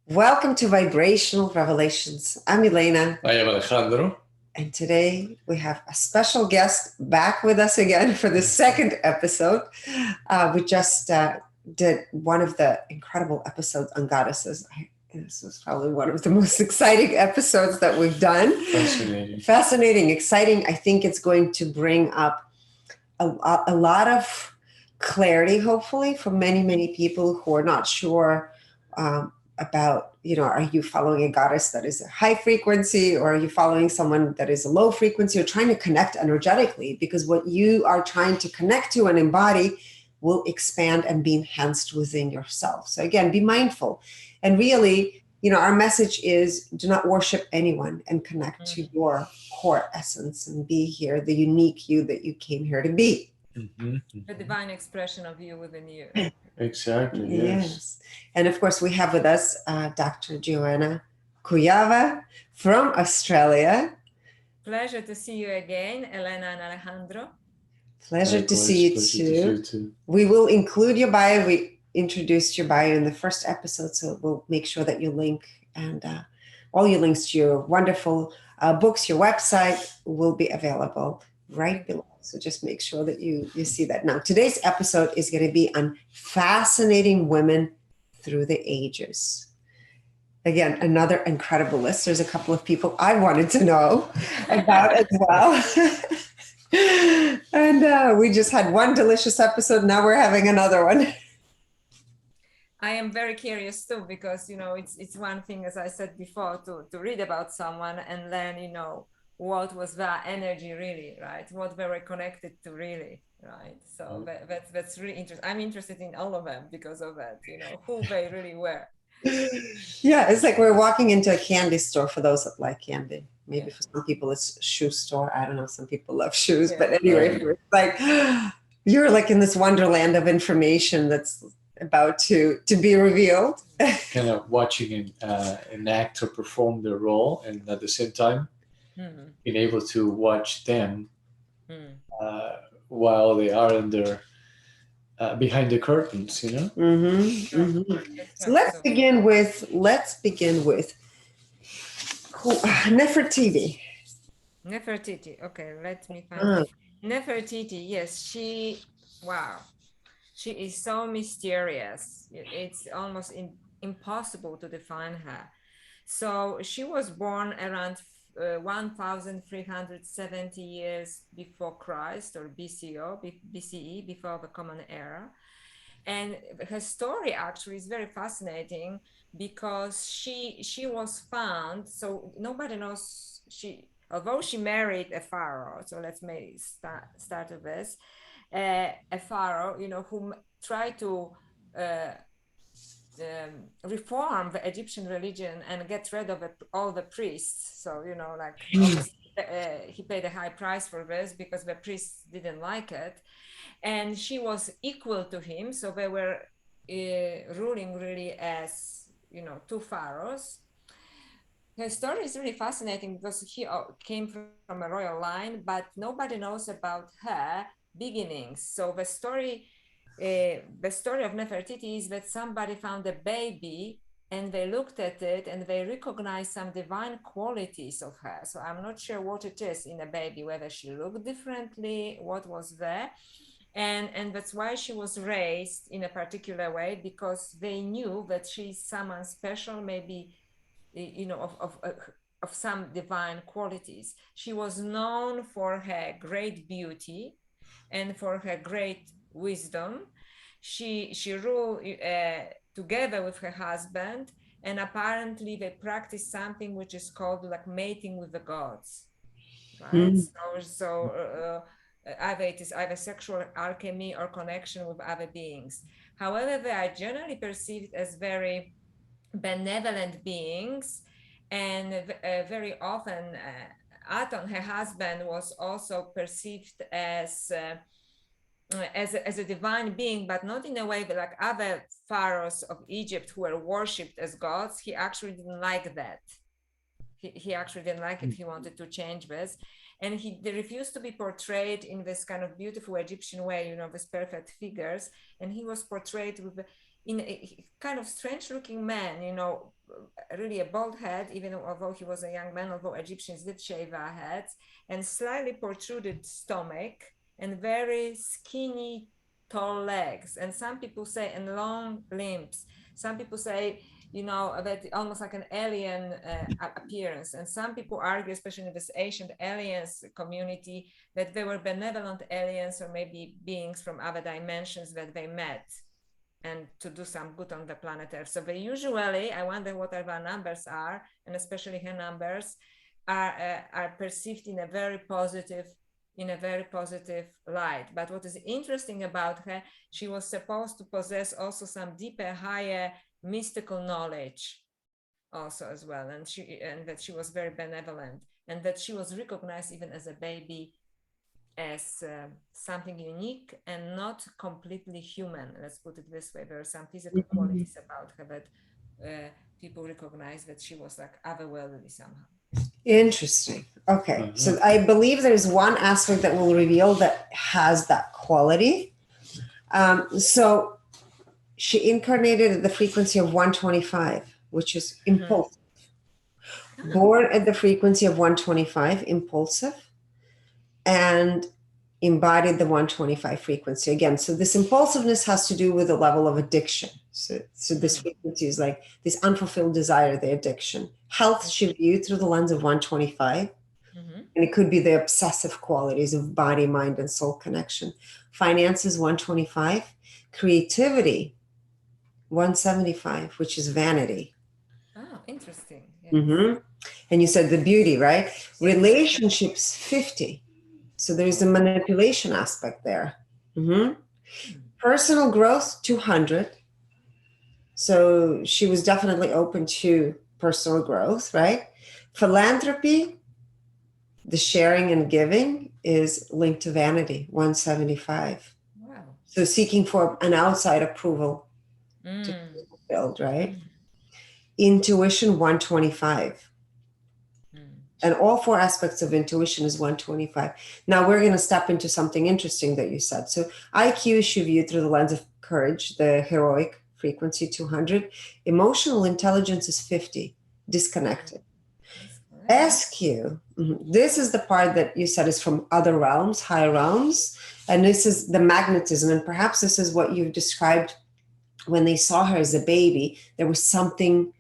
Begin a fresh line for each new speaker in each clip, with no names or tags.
Welcome to Vibrational Revelations. I'm Elena.
I am Alejandro.
And today we have a special guest back with us again for the second episode. We just did one of the incredible episodes on goddesses. This was probably one of the most exciting episodes that we've done. Fascinating, exciting. I think it's going to bring up a lot of clarity, hopefully, for many, many people who are not sure about, are you following a goddess that is a high frequency, or are you following someone that is a low frequency? You're trying to connect energetically, because what you are trying to connect to and embody will expand and be enhanced within yourself. So again, be mindful. And really, our message is do not worship anyone and connect to your core essence and be here, the unique you that you came here to be.
The divine expression of you within you.
Exactly, yes.
And of course, we have with us Dr. Joanna Kujawa from Australia.
Pleasure to see you again, Elena and Alejandro.
Pleasure to see you too. We will include your bio. We introduced your bio in the first episode, so we'll make sure that you link, and all your links to your wonderful books, your website will be available right below. So just make sure that you see that. Now, today's episode is going to be on fascinating women through the ages. Again, another incredible list. There's a couple of people I wanted to know about as well. And we just had one delicious episode. Now we're having another one.
I am very curious too, because, it's one thing, as I said before, to read about someone and then, what was that energy really, right? What they were connected to really, right? So that's really interesting. I'm interested in all of them because of that, who they really were.
Yeah, it's like we're walking into a candy store for those that like candy. Maybe for some people it's shoe store. I don't know. Some people love shoes, but anyway, it's like you're like in this wonderland of information that's about to be revealed.
Kind of watching an actor perform their role, and at the same time being able to watch them while they are in their behind the curtains, So
let's begin with Nefertiti.
Nefertiti. Okay, let me find Nefertiti. Yes, she is so mysterious. It's almost impossible to define her. So she was born around 1370 years before Christ, or BCE, before the Common Era. And her story actually is very fascinating because she was found, so nobody knows although she married a pharaoh. So let's maybe start with this. A pharaoh, who tried to reform the Egyptian religion and get rid of all the priests. So, he paid a high price for this because the priests didn't like it. And she was equal to him. So they were ruling really as, two pharaohs. Her story is really fascinating because he came from a royal line, but nobody knows about her beginnings. So the story of Nefertiti is that somebody found a baby and they looked at it and they recognized some divine qualities of her. So I'm not sure what it is in a baby, whether she looked differently, what was there. And that's why she was raised in a particular way, because they knew that she's someone special, maybe, of some divine qualities. She was known for her great beauty and for her great wisdom. She ruled together with her husband, and apparently they practiced something which is called like mating with the gods, right? Either it is either sexual alchemy or connection with other beings. However, they are generally perceived as very benevolent beings, and very often Aton, her husband, was also perceived as a divine being, but not in a way that like other pharaohs of Egypt who were worshipped as gods. He actually didn't like that. He actually didn't like it. He wanted to change this. And they refused to be portrayed in this kind of beautiful Egyptian way, with perfect figures. And he was portrayed in a kind of strange looking man, really a bald head, even although he was a young man, although Egyptians did shave our heads, and slightly protruded stomach, and very skinny, tall legs. And some people say, and long limbs. Some people say, you know, that almost like an alien appearance. And some people argue, especially in this ancient aliens community, that they were benevolent aliens or maybe beings from other dimensions that they met and to do some good on the planet Earth. So they usually, I wonder what our numbers are, and especially her numbers, are perceived in a very positive light. But what is interesting about her, she was supposed to possess also some deeper, higher mystical knowledge also as well, and that she was very benevolent, and that she was recognized even as a baby as something unique and not completely human. Let's put it this way. There are some physical qualities about her that people recognize that she was like otherworldly somehow.
Interesting. Okay. So I believe there's one aspect that will reveal that has that quality. So she incarnated at the frequency of 125, which is impulsive. Born at the frequency of 125, impulsive, and embodied the 125 frequency again. So this impulsiveness has to do with the level of addiction. So this frequency is like this unfulfilled desire, the addiction. Health she viewed through the lens of 125. And it could be the obsessive qualities of body, mind, and soul connection. Finances, 125. Creativity, 175, which is vanity.
Oh, interesting. Yes.
And you said the beauty, right? Relationships, 50. So there's a manipulation aspect there. Personal growth, 200. So she was definitely open to personal growth, right? Philanthropy, the sharing and giving, is linked to vanity, 175.
Wow.
So seeking for an outside approval to build, right? Intuition, 125. And all four aspects of intuition is 125. Now we're going to step into something interesting that you said. So IQ is viewed through the lens of courage, the heroic frequency, 200. Emotional intelligence is 50, disconnected. SQ, this is the part that you said is from other realms, higher realms. And this is the magnetism. And perhaps this is what you've described when they saw her as a baby. There was something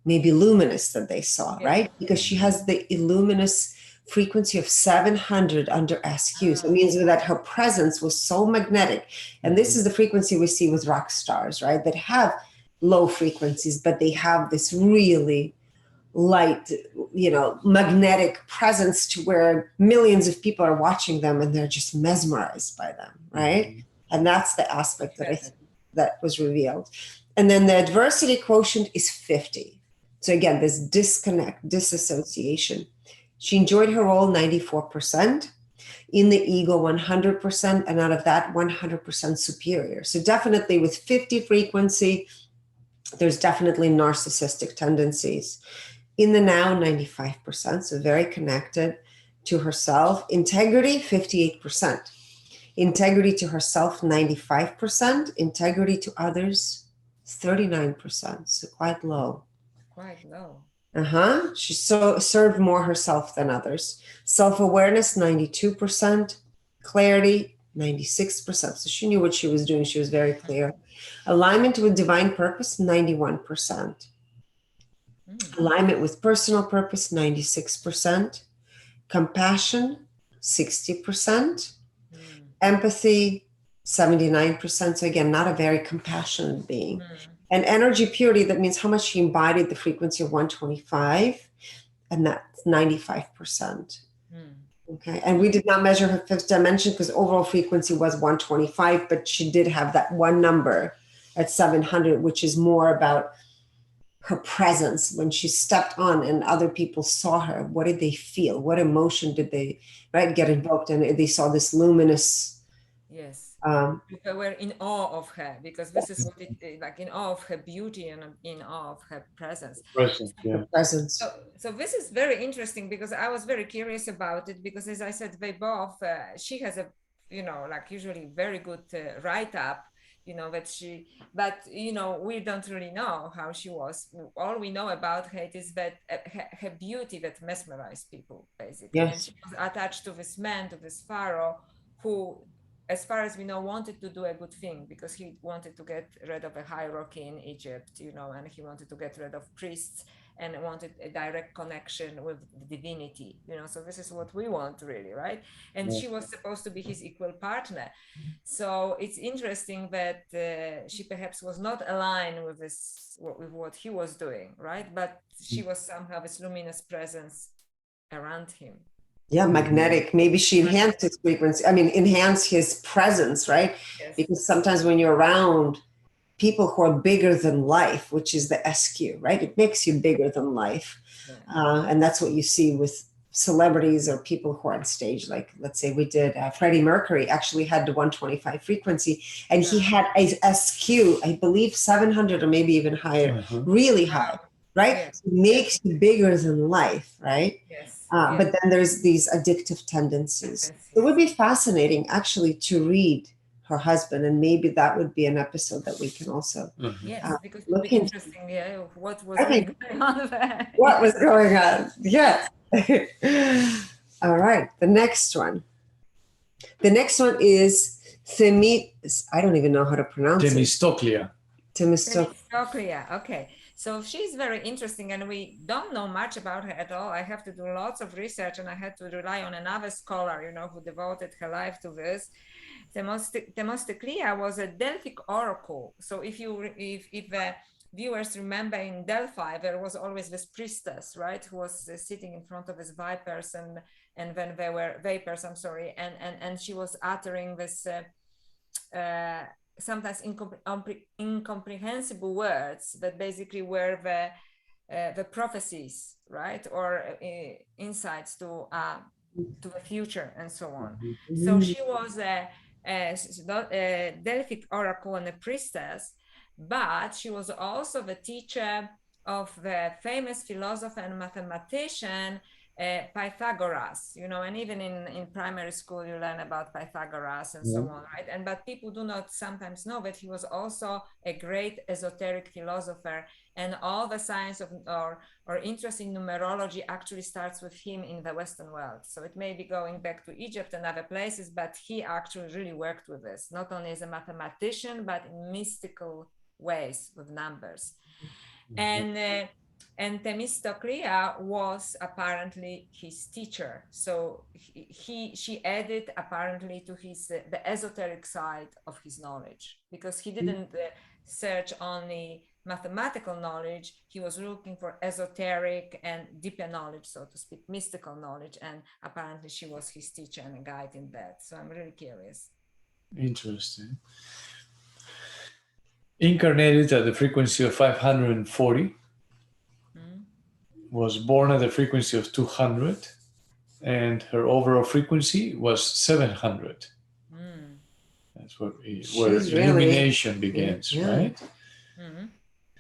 maybe luminous that they saw, right? Because she has the luminous frequency of 700 under SQ. So it means that her presence was so magnetic. And this is the frequency we see with rock stars, right? That have low frequencies, but they have this really light, magnetic presence to where millions of people are watching them and they're just mesmerized by them, right? And that's the aspect that I think that was revealed. And then the adversity quotient is 50. So again, this disconnect, disassociation. She enjoyed her role 94%, in the ego 100%, and out of that 100% superior. So definitely with 50 frequency, there's definitely narcissistic tendencies. In the now, 95%, so very connected to herself. Integrity, 58%. Integrity to herself, 95%. Integrity to others, 39%, so quite low.
Quite low.
She served more herself than others. Self-awareness, 92%. Clarity, 96%. So she knew what she was doing. She was very clear. Alignment with divine purpose, 91%. Alignment with personal purpose, 96%. Compassion, 60%. Empathy, 79%. So again, not a very compassionate being. And energy purity, that means how much she embodied the frequency of 125, and that's 95%. Okay, and we did not measure her fifth dimension because overall frequency was 125, but she did have that one number at 700, which is more about her presence when she stepped on and other people saw her. What did they feel? What emotion did they get invoked? And they saw this luminous.
Yes. People were in awe of her because this is what it like, in awe of her beauty and in awe of her presence.
Presence.
So this is very interesting because I was very curious about it because, as I said, they both, she has a, usually very good write-up. you know, that she, but, you know, we don't really know how she was. All we know about her is that her beauty that mesmerized people, basically.
Yes.
And she was attached to this man, to this pharaoh, who, as far as we know, wanted to do a good thing, because he wanted to get rid of a hierarchy in Egypt, you know, and he wanted to get rid of priests and wanted a direct connection with the divinity, you know. So this is what we want, really, right? And
Yeah.
she was supposed to be his equal partner. So it's interesting that she perhaps was not aligned with this, with what he was doing, right? But she was somehow this luminous presence around him.
Yeah, magnetic. Maybe she enhanced his frequency. I mean, enhanced his presence, right?
Yes.
Because sometimes when you're around people who are bigger than life, which is the SQ, right? It makes you bigger than life.
Yeah.
And that's what you see with celebrities or people who are on stage. Like, let's say we did Freddie Mercury actually had the 125 frequency, and he had a SQ, I believe 700 or maybe even higher, really high, right?
Yes.
It makes you bigger than life, right?
Yes.
But then there's these addictive tendencies. It would be fascinating actually to read her husband, and maybe that would be an episode that we can also
yes, because it would
look
be
into.
interesting. Yeah, what was
Okay.
really going on there?
What was going on? Yes. All right. The next one. The next one is I don't even know how to pronounce it.
Themistoclea.
Themistoclea. Okay. So she's very interesting, and we don't know much about her at all. I have to do lots of research, and I had to rely on another scholar, you know, who devoted her life to this. Themistoclea was a Delphic oracle. So if viewers remember, in Delphi there was always this priestess, right, who was sitting in front of his vipers, and when they were vapors, and she was uttering this sometimes incomprehensible words that basically were the prophecies, right, or insights to the future and so on. So she was a Delphic oracle and a priestess, but she was also the teacher of the famous philosopher and mathematician Pythagoras, you know, and even in primary school you learn about Pythagoras and so on, right? But people do not sometimes know that he was also a great esoteric philosopher, and all the science of or interest in numerology actually starts with him in the Western world. So it may be going back to Egypt and other places, but he actually really worked with this, not only as a mathematician, but in mystical ways with numbers. And Themistoclea was apparently his teacher. So she added apparently to the esoteric side of his knowledge, because he didn't search only mathematical knowledge. He was looking for esoteric and deeper knowledge, so to speak, mystical knowledge. And apparently she was his teacher and a guide in that. So I'm really curious.
Interesting. Incarnated at the frequency of 540. Was born at the frequency of 200, and her overall frequency was 700. That's where illumination begins, right?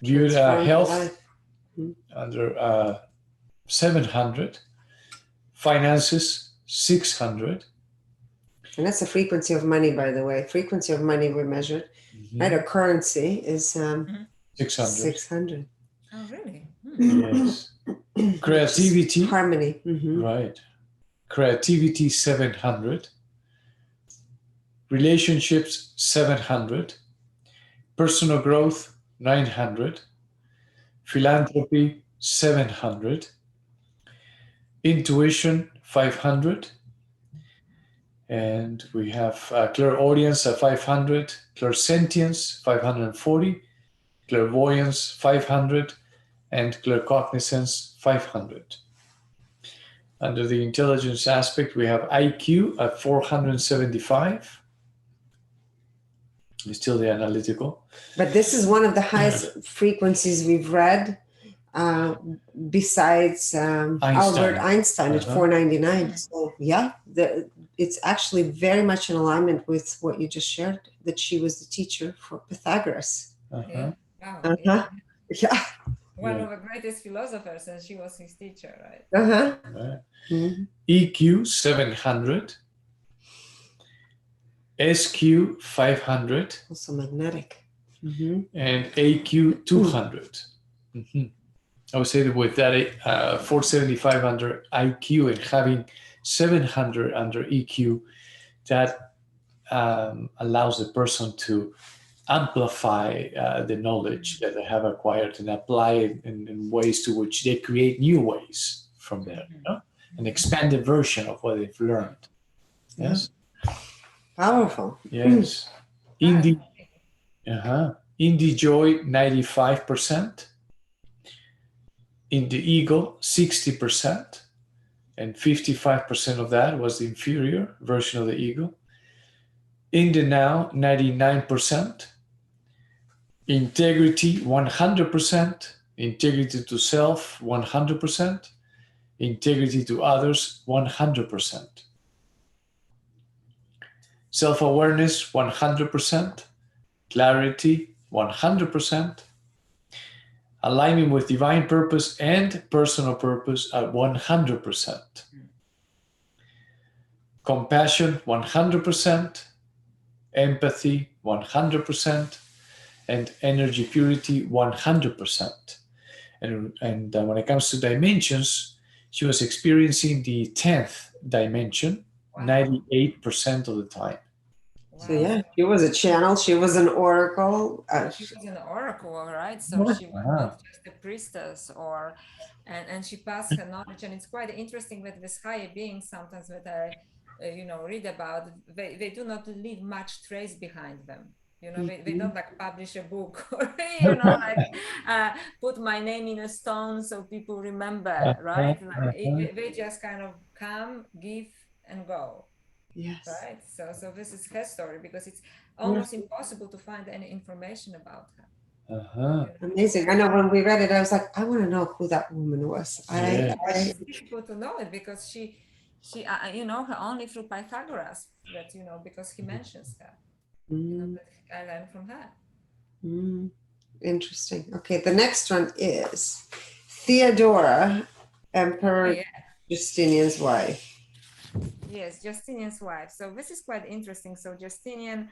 Viewed health under 700, finances 600.
And that's the frequency of money, by the way. Frequency of money we measured. Right, a currency is 600.
Oh, really?
Yes. Creativity.
Harmony.
Right. Creativity 700. Relationships 700. Personal growth 900. Philanthropy 700. Intuition 500. And we have clairaudience at 500. Clairsentience 540. Clairvoyance 500. And claircognizance 500. Under the intelligence aspect, we have IQ at 475. It's still the analytical.
But this is one of the highest frequencies we've read, besides Albert Einstein at 499. So yeah, it's actually very much in alignment with what you just shared, that she was the teacher for Pythagoras.
Yeah.
Yeah.
One of the greatest philosophers, and she was his teacher, right?
EQ 700. SQ 500,
Also magnetic.
and AQ 200. I would say that with that 475 under IQ and having 700 under EQ, that allows the person to amplify the knowledge that they have acquired and apply it in ways to which they create new ways from there, an expanded version of what they've learned. Yes.
Powerful.
Yes. Indie Joy 95%. In the Eagle 60%, and 55% of that was the inferior version of the Eagle. In the Now 99%. Integrity 100%. Integrity to self 100%. Integrity to others 100%. Self-awareness 100%. Clarity 100%. Alignment with divine purpose and personal purpose at 100%. Compassion 100%. Empathy 100%. And energy purity 100%. And when it comes to dimensions, she was experiencing the 10th dimension 98% of the time.
So yeah, she was a channel. She was an oracle.
She was an oracle, right? So she was not just a priestess, and she passed her knowledge. And it's quite interesting with this higher beings. Sometimes that I, read about, they do not leave much trace behind them. They don't like publish a book or put my name in a stone so people remember, right? They just kind of come, give, and go.
Yes.
Right. So this is her story, because it's almost impossible to find any information about her.
Amazing. I know when we read it, I was like, I want to know who that woman was.
It's difficult to know it because she her only through Pythagoras, that because he mentions her. I learned from her.
Interesting. Okay, the next one is Theodora, Emperor Justinian's wife.
Yes, Justinian's wife. So this is quite interesting. So Justinian,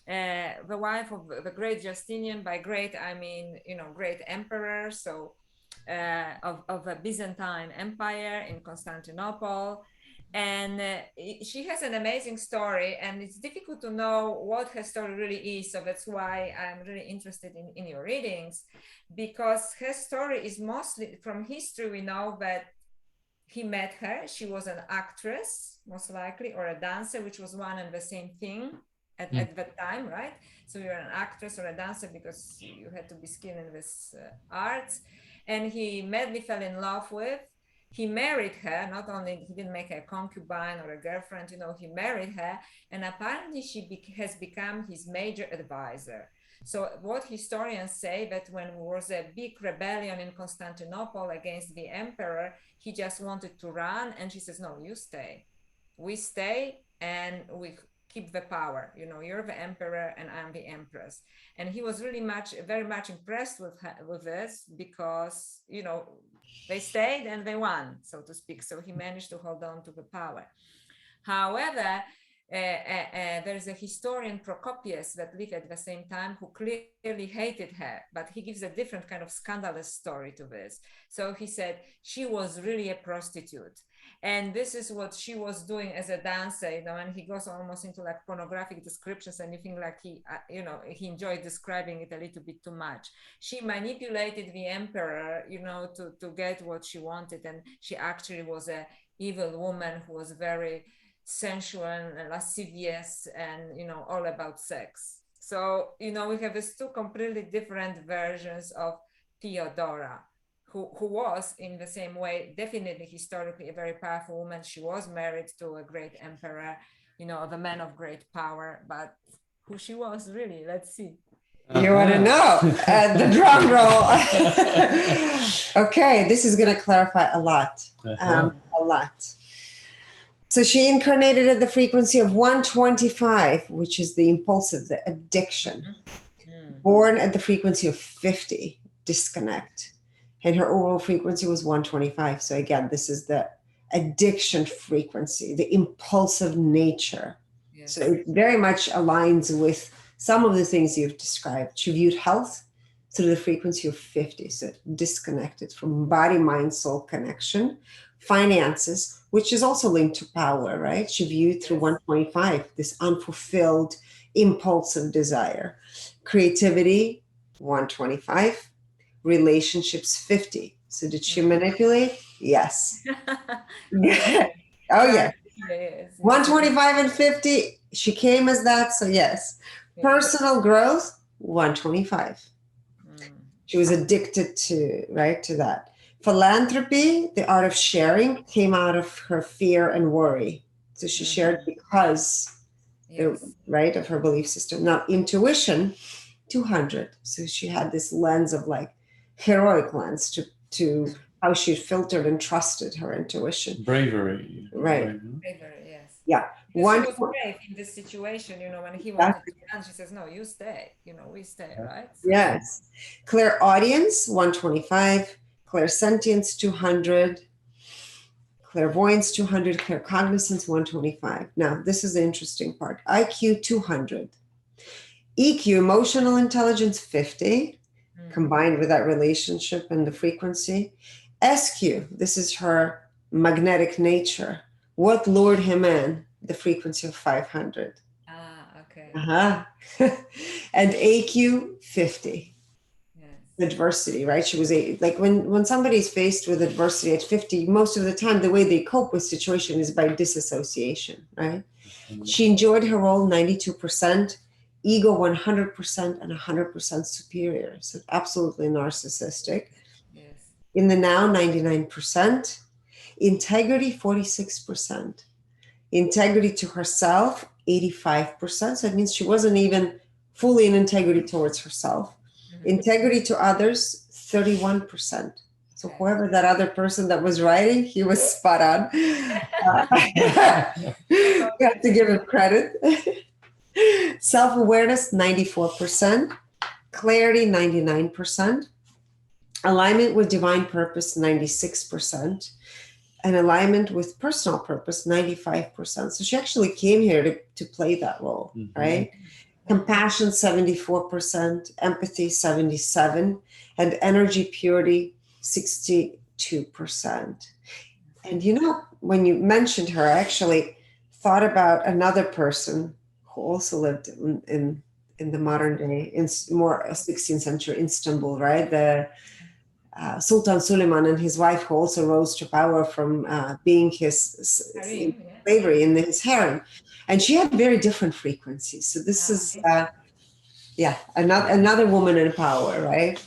the wife of the great Justinian, by great I mean great emperor. So of the Byzantine Empire in Constantinople, and she has an amazing story, and it's difficult to know what her story really is. So that's why I'm really interested in your readings, because her story is mostly from history. We know that he met her. She was an actress, most likely, or a dancer, which was one and the same thing at that time, right? So you're an actress or a dancer because you had to be skilled in this arts. And he madly fell in love with. He married her. Not only he didn't make her a concubine or a girlfriend, he married her. And apparently she has become his major advisor. So what historians say, that when there was a big rebellion in Constantinople against the emperor, he just wanted to run, and she says, no, you stay. We stay and we keep the power. You're the emperor and I'm the empress. And he was really very much impressed with this, because, they stayed and they won, so to speak. So he managed to hold on to the power. However, there's a historian, Procopius, that lived at the same time, who clearly hated her, but he gives a different kind of scandalous story to this. So he said she was really a prostitute, and this is what she was doing as a dancer, and he goes almost into like pornographic descriptions, and you think like he enjoyed describing it a little bit too much. She manipulated the emperor, to get what she wanted, and she actually was a evil woman who was very sensual and lascivious and all about sex. So we have these two completely different versions of Theodora, who was in the same way definitely historically a very powerful woman. She was married to a great emperor, the man of great power, but who she was really, let's see.
You want to know? The drum roll. Okay, this is going to clarify a lot. A lot. So she incarnated at the frequency of 125, which is the impulsive, the addiction. Born at the frequency of 50, disconnect. And her oral frequency was 125. So again, this is the addiction frequency, the impulsive nature
Yes.
So it very much aligns with some of the things you've described. She viewed health through the frequency of 50, so disconnected from body, mind, soul connection. Finances, which is also linked to power, right? She viewed through 125, this unfulfilled, impulsive desire. Creativity, 125. Relationships, 50. So did she manipulate? Yes. Oh, yeah.
Yes.
125 and 50, she came as that, so yes. Personal growth, 125. She was addicted to, right, to that. Philanthropy, the art of sharing, came out of her fear and worry. So she shared because, right, of her belief system. Now, intuition, 200. So she had this lens of like heroic lens to how she filtered and trusted her intuition.
Bravery.
Right.
Bravery, yes.
Yeah.
She was brave in this situation, when he wanted to run, she says, no, you stay, we stay, right? So,
yes. Clairaudience, 125. Clairsentience, 200. Clairvoyance, 200. Claircognizance, 125. Now, this is the interesting part. IQ, 200. EQ, emotional intelligence, 50, combined with that relationship and the frequency. SQ, this is her magnetic nature. What lured him in? The frequency of 500.
Okay.
And AQ, 50.
Yes.
Adversity, right? She was like when somebody's faced with adversity at 50, most of the time the way they cope with situation is by disassociation, right? She enjoyed her role 92%, ego 100%, and 100% superior. So absolutely narcissistic.
Yes.
In the now, 99%. Integrity, 46%. Integrity to herself, 85%. So it means she wasn't even fully in integrity towards herself. Integrity to others, 31%. So whoever that other person that was writing, he was spot on. We have to give him credit. Self-awareness, 94%. Clarity, 99%. Alignment with divine purpose, 96%. And alignment with personal purpose, 95%. So she actually came here to play that role, right? Compassion, 74%, empathy, 77%, and energy purity, 62%. And when you mentioned her, I actually thought about another person who also lived in the modern day, in more 16th century Istanbul, right? The Sultan Suleiman and his wife, who also rose to power from being his slavery in his harem. And she had very different frequencies. So this is, another woman in power, right?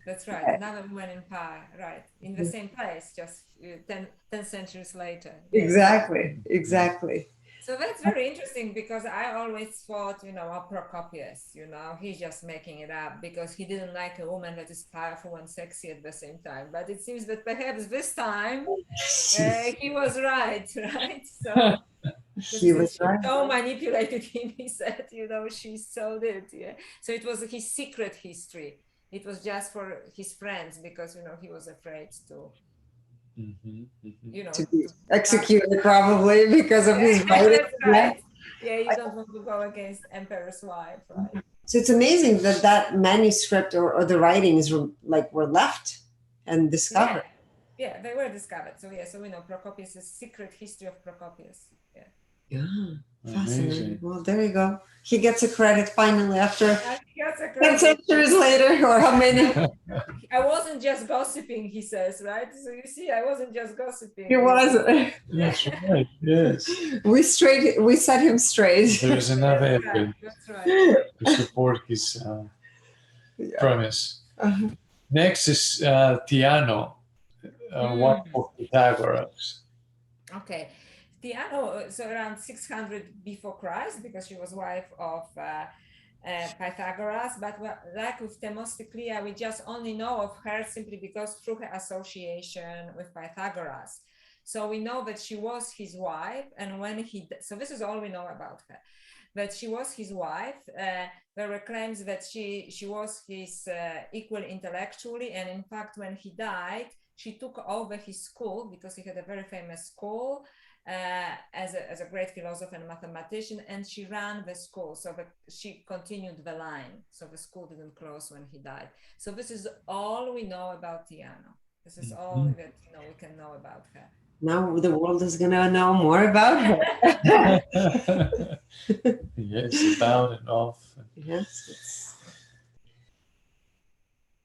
That's right. Another woman in power, right? In the same place, just 10 centuries later.
Exactly.
So that's very interesting because I always thought, Procopius, he's just making it up because he didn't like a woman that is powerful and sexy at the same time. But it seems that perhaps this time he was right? So
he was right.
so manipulated him, he said, she so did. Yeah. So it was his secret history. It was just for his friends because, he was afraid to.
To be executed probably because of his writing.
Right. Yeah, you don't want to go against emperor's wife, right?
So it's amazing that manuscript or the writings were left and discovered.
Yeah, they were discovered. So we know Procopius' secret history of Procopius.
Yeah, fascinating. Amazing. Well, there you go. He gets a credit finally after 10 centuries later, or how many?
I wasn't just gossiping, he says, right? So you see, I wasn't just gossiping.
He wasn't.
That's right. Yes.
We set him straight.
There's enough evidence to support his premise. Next is Theano, one of Pythagoras.
Okay. Theano, so around 600 before Christ, because she was wife of Pythagoras, but like with Themistoclea, we just only know of her simply because through her association with Pythagoras. So we know that she was his wife, and so this is all we know about her. That she was his wife. There were claims that she was his equal intellectually, and in fact, when he died, she took over his school because he had a very famous school. as a great philosopher and mathematician, and she ran the school. So she continued the line. So the school didn't close when he died. So this is all we know about Theano. This is all that we can know about her.
Now the world is going to know more about her.
Yes, about and of.
Yes.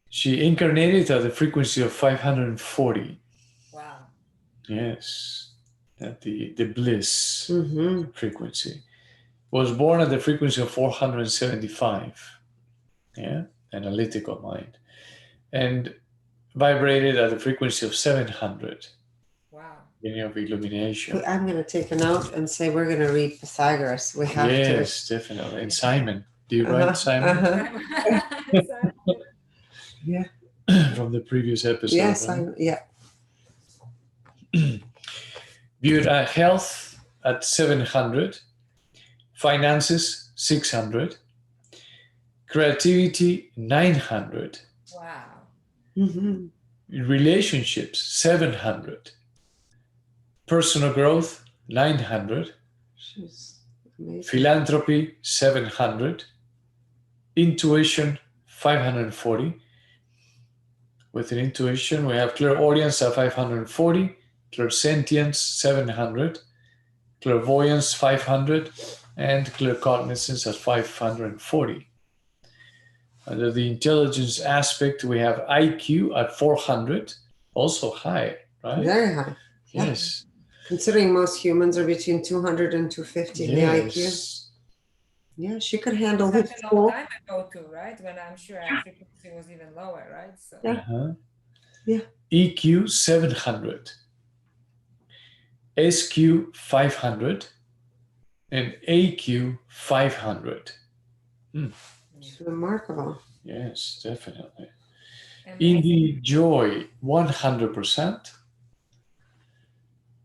She incarnated at the frequency of 540.
Wow.
Yes, at the bliss frequency. Was born at the frequency of 475. Yeah, analytical mind. And vibrated at the frequency of 700.
Wow.
Beginning of illumination.
I'm going to take a note and say we're going to read Pythagoras. We have to.
Yes, definitely. And Simon. Do you write Simon?
Yeah.
From the previous episode.
Yes,
right?
yeah.
Viewed health at 700, finances 600, creativity 900,
Wow.
relationships 700, personal growth 900,
She's amazing.
philanthropy 700, intuition 540. With an intuition, we have clairaudience at 540, clairsentience 700, clairvoyance 500, and claircognizance at 540. Under the intelligence aspect, we have IQ at 400, also high, right?
Very high. Yeah.
Yes.
Considering most humans are between 200 and 250 in the IQ. Yeah, she could handle
Such
it.
a long time ago too, right? When I'm sure our frequency was even lower, right? So.
Yeah.
EQ 700, SQ 500, and AQ 500.
It's remarkable.
Yes, definitely.
Amazing.
In the joy, 100%.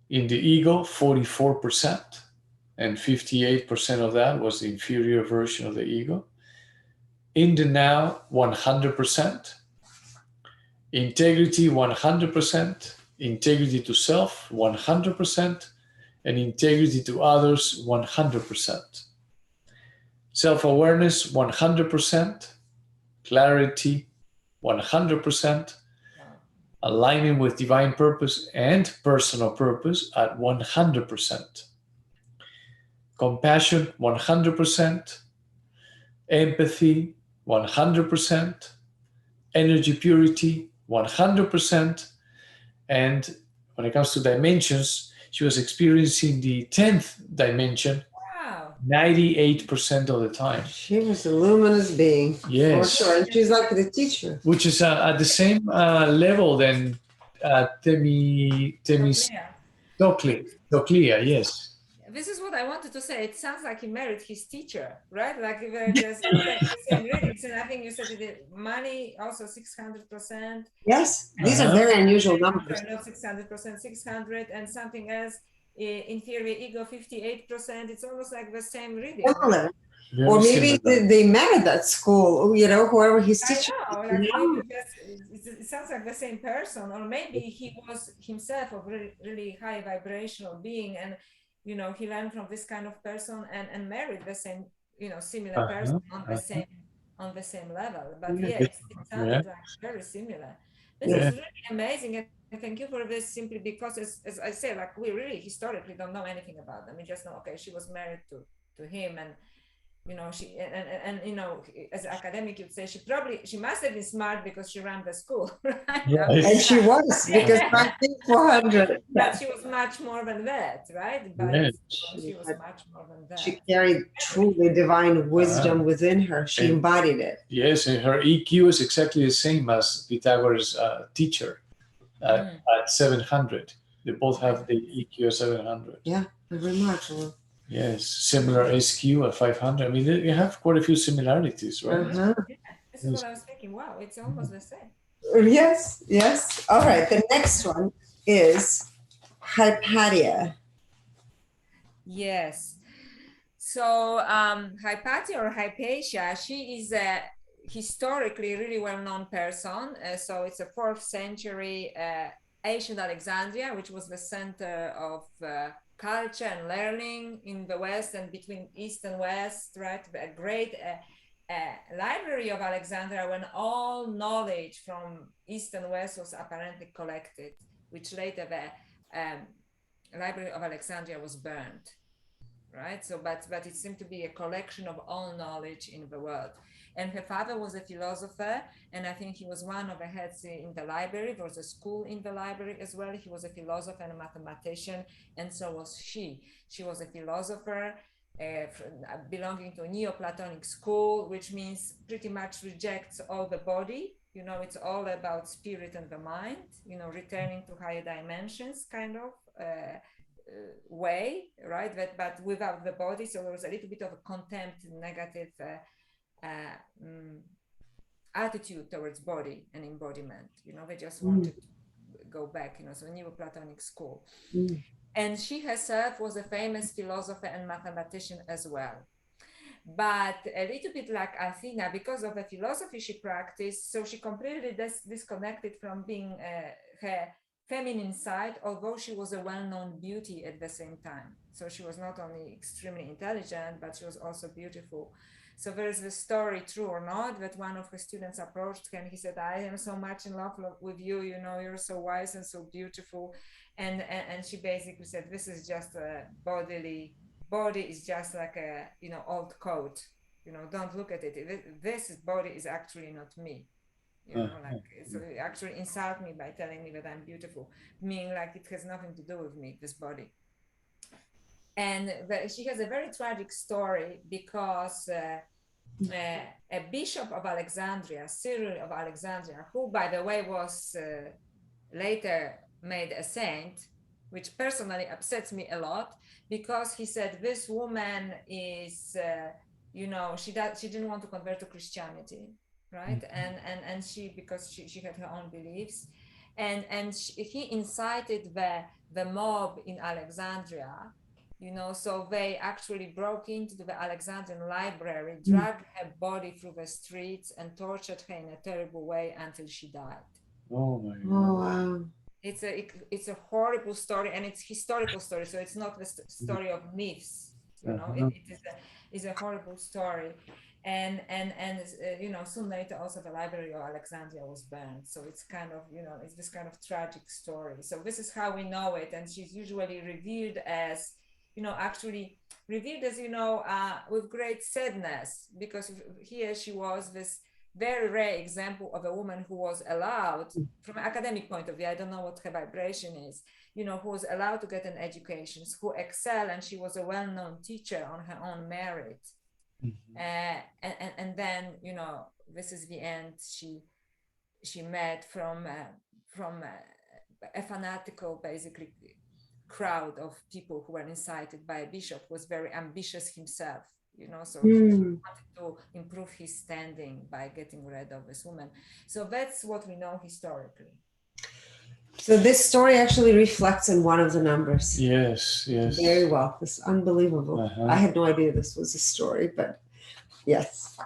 In the ego, 44%. And 58% of that was the inferior version of the ego. In the now, 100%. Integrity, 100%. Integrity to self, 100%. And integrity to others, 100%. Self-awareness, 100%. Clarity, 100%. Alignment with divine purpose and personal purpose at 100%. Compassion, 100%. Empathy, 100%. Energy purity, 100%. And when it comes to dimensions, she was experiencing the 10th dimension 98% of the time.
She was a luminous being.
Yes.
For sure. And she's like the teacher.
Which is at the same level than Themistoclea, yes.
This is what I wanted to say. It sounds like he married his teacher, right? Like if they're just the same readings. And I think you said it, money also 600%.
Yes, these are very unusual numbers.
Not 600%, 600, and something else. Inferior ego 58%. It's almost like the same reading. Right?
Or maybe they met at that school, whoever his teacher.
I know, like maybe it sounds like the same person, or maybe he was himself a really, really high vibrational being, and he learned from this kind of person and married the same, similar person on the same level. But yes, it sounded like very similar. This is really amazing, and thank you for this. Simply because, as I say, like we really historically don't know anything about them. We just know, okay, she was married to him, and she and as an academic, you'd say she must have been smart because she ran the school, right?
And she was, because back in 400.
But she was much more than that, right? But she was much more than that.
She carried truly divine wisdom within her. She embodied it.
Yes, and her EQ is exactly the same as Pythagoras' teacher at 700. They both have the EQ at 700.
Yeah, remarkable.
Yes, similar SQ at 500. I mean, you have quite a few similarities, right?
Yeah, this is what I was thinking. Wow, it's almost the same.
Yes. All right, the next one is Hypatia.
Yes. So Hypatia or Hypatia, she is a historically really well-known person. So it's a 4th century ancient Alexandria, which was the center of culture and learning in the West and between East and West, right? A great library of Alexandria when all knowledge from East and West was apparently collected, which later the Library of Alexandria was burned, right? So, but it seemed to be a collection of all knowledge in the world. And her father was a philosopher, and I think he was one of the heads in the library. There was a school in the library as well. He was a philosopher and a mathematician, and so was she. She was a philosopher belonging to a Neoplatonic school, which means pretty much rejects all the body. You know, it's all about spirit and the mind, you know, returning to higher dimensions kind of way, right? But without the body. So there was a little bit of a contempt, negative attitude towards body and embodiment. You know, they just wanted to go back, you know, so Neoplatonic school. And she herself was a famous philosopher and mathematician as well. But a little bit like Athena, because of the philosophy she practiced, so she completely disconnected from being her feminine side, although she was a well-known beauty at the same time. So she was not only extremely intelligent, but she was also beautiful. So there's the story, true or not, that one of her students approached her and he said, I am so much in love with you, you know, you're so wise and so beautiful. And she basically said, this is just a body is just like a, you know, old coat, you know, don't look at it. This body is actually not me. You know, like, so you actually insult me by telling me that I'm beautiful, meaning like it has nothing to do with me, this body. And she has a very tragic story because a bishop of Alexandria, Cyril of Alexandria, who, by the way, was later made a saint, which personally upsets me a lot, because he said this woman is, you know, she didn't want to convert to Christianity, right? And she, because she had her own beliefs, and he incited the mob in Alexandria, you know, so they actually broke into the Alexandrian library, dragged her body through the streets and tortured her in a terrible way until she died.
Oh my God.
Oh, wow.
It's a horrible story, and it's historical story, so it's not the story of myths, you know. It's a horrible story. And you know, soon later also the Library of Alexandria was burned. So it's kind of, you know, it's this kind of tragic story. So this is how we know it. And she's usually revered as, you know, actually revered as, you know, with great sadness, because here she was this very rare example of a woman who was allowed, from an academic point of view, I don't know what her vibration is, you know, who was allowed to get an education, who excelled, and she was a well-known teacher on her own merit. And then, you know, this is the end. She met from a fanatical, basically, crowd of people who were incited by a bishop who was very ambitious himself, you know, so he wanted to improve his standing by getting rid of this woman. So that's what we know historically.
So this story actually reflects in one of the numbers.
Yes.
Very well. This is unbelievable. I had no idea this was a story, but yes.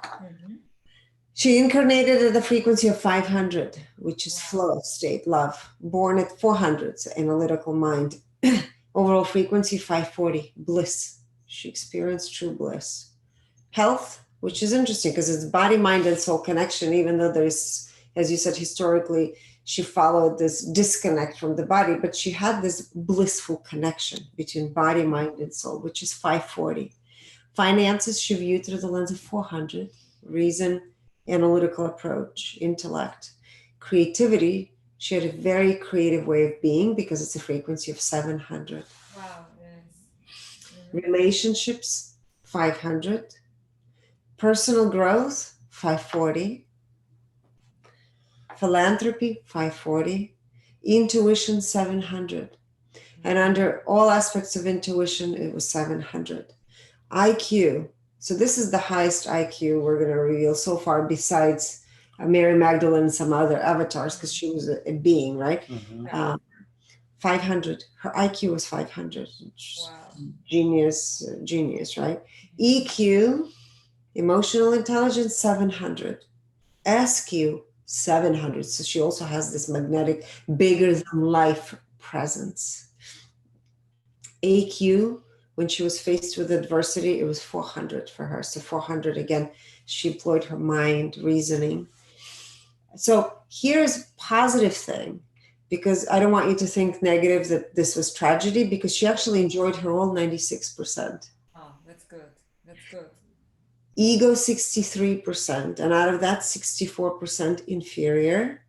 She incarnated at the frequency of 500, which is flow state, love. Born at 400, analytical mind. Overall frequency 540, bliss. She experienced true bliss. Health, which is interesting because it's body, mind, and soul connection, even though there's, as you said, historically, she followed this disconnect from the body, but she had this blissful connection between body, mind, and soul, which is 540. Finances, she viewed through the lens of 400. Reason, analytical approach, intellect. Creativity, she had a very creative way of being because it's a frequency of 700.
Wow, yes.
Relationships, 500. Personal growth, 540. Philanthropy, 540. Intuition, 700. And under all aspects of intuition, it was 700. IQ. So this is the highest IQ we're going to reveal so far, besides Mary Magdalene and some other avatars, because she was a being, right? 500. Her IQ was 500.
Wow.
Genius, right? EQ, emotional intelligence, 700. SQ, 700. So she also has this magnetic, bigger than life presence. AQ, when she was faced with adversity, it was 400 for her. So 400 again, she employed her mind, reasoning. So here's positive thing, because I don't want you to think negative that this was tragedy, because she actually enjoyed her whole 96%.
Oh, that's good. That's good.
Ego 63%, and out of that 64% inferior.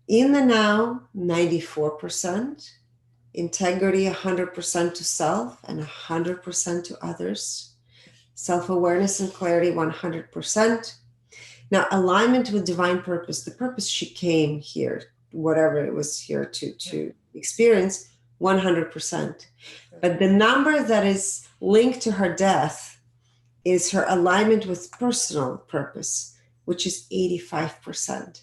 In the now, 94%. Integrity 100% to self and 100% to others. Self-awareness and clarity 100%. Now, alignment with divine purpose, the purpose she came here, whatever it was here to experience, 100%. But the number that is linked to her death is her alignment with personal purpose, which is 85%.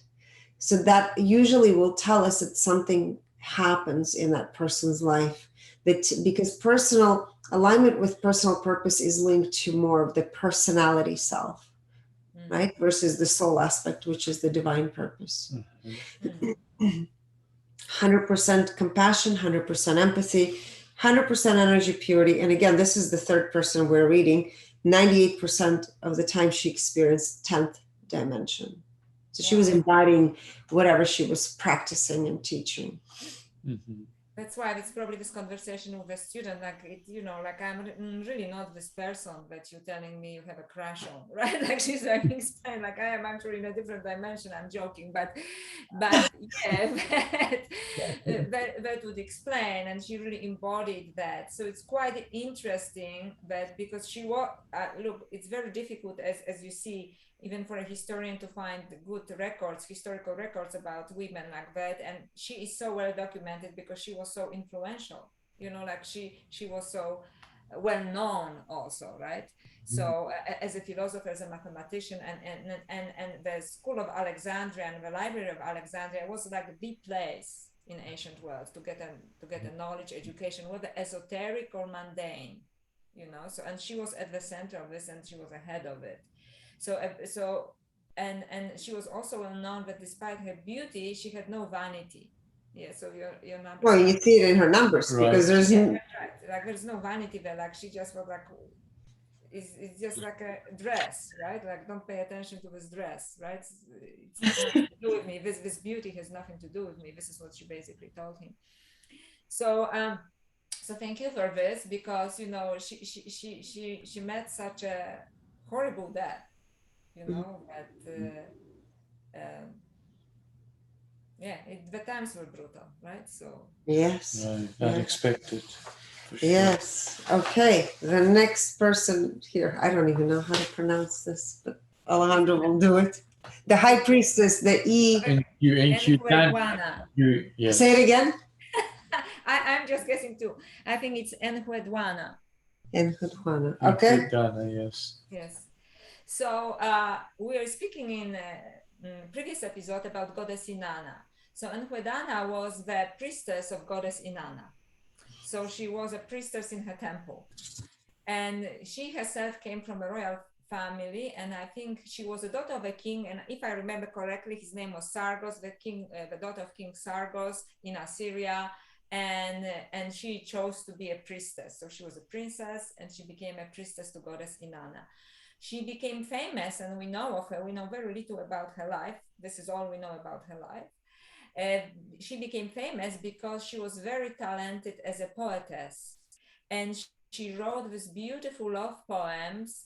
So that usually will tell us that something happens in that person's life, that because personal alignment with personal purpose is linked to more of the personality self, right? Versus the soul aspect, which is the divine purpose. 100% compassion, 100% empathy, 100% energy purity. And again, this is the third person we're reading. 98% of the time she experienced 10th dimension. So she was embodying whatever she was practicing and teaching.
That's why it's probably this conversation with a student, like it, you know, like I'm really not this person that you're telling me you have a crush on, right? Like she's like explain, like I am actually in a different dimension. I'm joking, but yeah, that would explain, and she really embodied that. So it's quite interesting that because she was look, it's very difficult as you see, even for a historian to find good records, historical records about women like that. And she is so well documented because she was so influential, you know, like she was so well known also, right? So as a philosopher, as a mathematician, and the School of Alexandria and the Library of Alexandria was like the place in ancient world to get a knowledge, education, whether esoteric or mundane, you know. So, and she was at the center of this, and she was ahead of it. So and she was also well known that despite her beauty, she had no vanity. Yeah, so your numbers.
Well, you see it in her numbers, because there's
right. Like there's no vanity there. Like she just was like, it's just like a dress, right? Like don't pay attention to this dress, right? It's nothing to do with me. This beauty has nothing to do with me. This is what she basically told him. So so thank you for this, because you know she met such a horrible death. You know, but the times were brutal, right? So
yes,
unexpected.
Sure. Yes. Okay. The next person here, I don't even know how to pronounce this, but Alejandro will do it. The high priestess, the
Enhueduanna.
Yes.
Say it again.
I'm just guessing too. I think it's Enhueduanna.
Enhueduanna. Okay.
Enhueduanna, yes.
Yes. So we are speaking in previous episode about goddess Inanna. So Enhueduanna was the priestess of goddess Inanna. So she was a priestess in her temple. And she herself came from a royal family, and I think she was a daughter of a king, and if I remember correctly, his name was Sargos, the king, the daughter of King Sargos in Assyria, and she chose to be a priestess. So she was a princess, and she became a priestess to goddess Inanna. She became famous, and we know of her. We know very little about her life. This is all we know about her life. She became famous because she was very talented as a poetess, and she wrote these beautiful love poems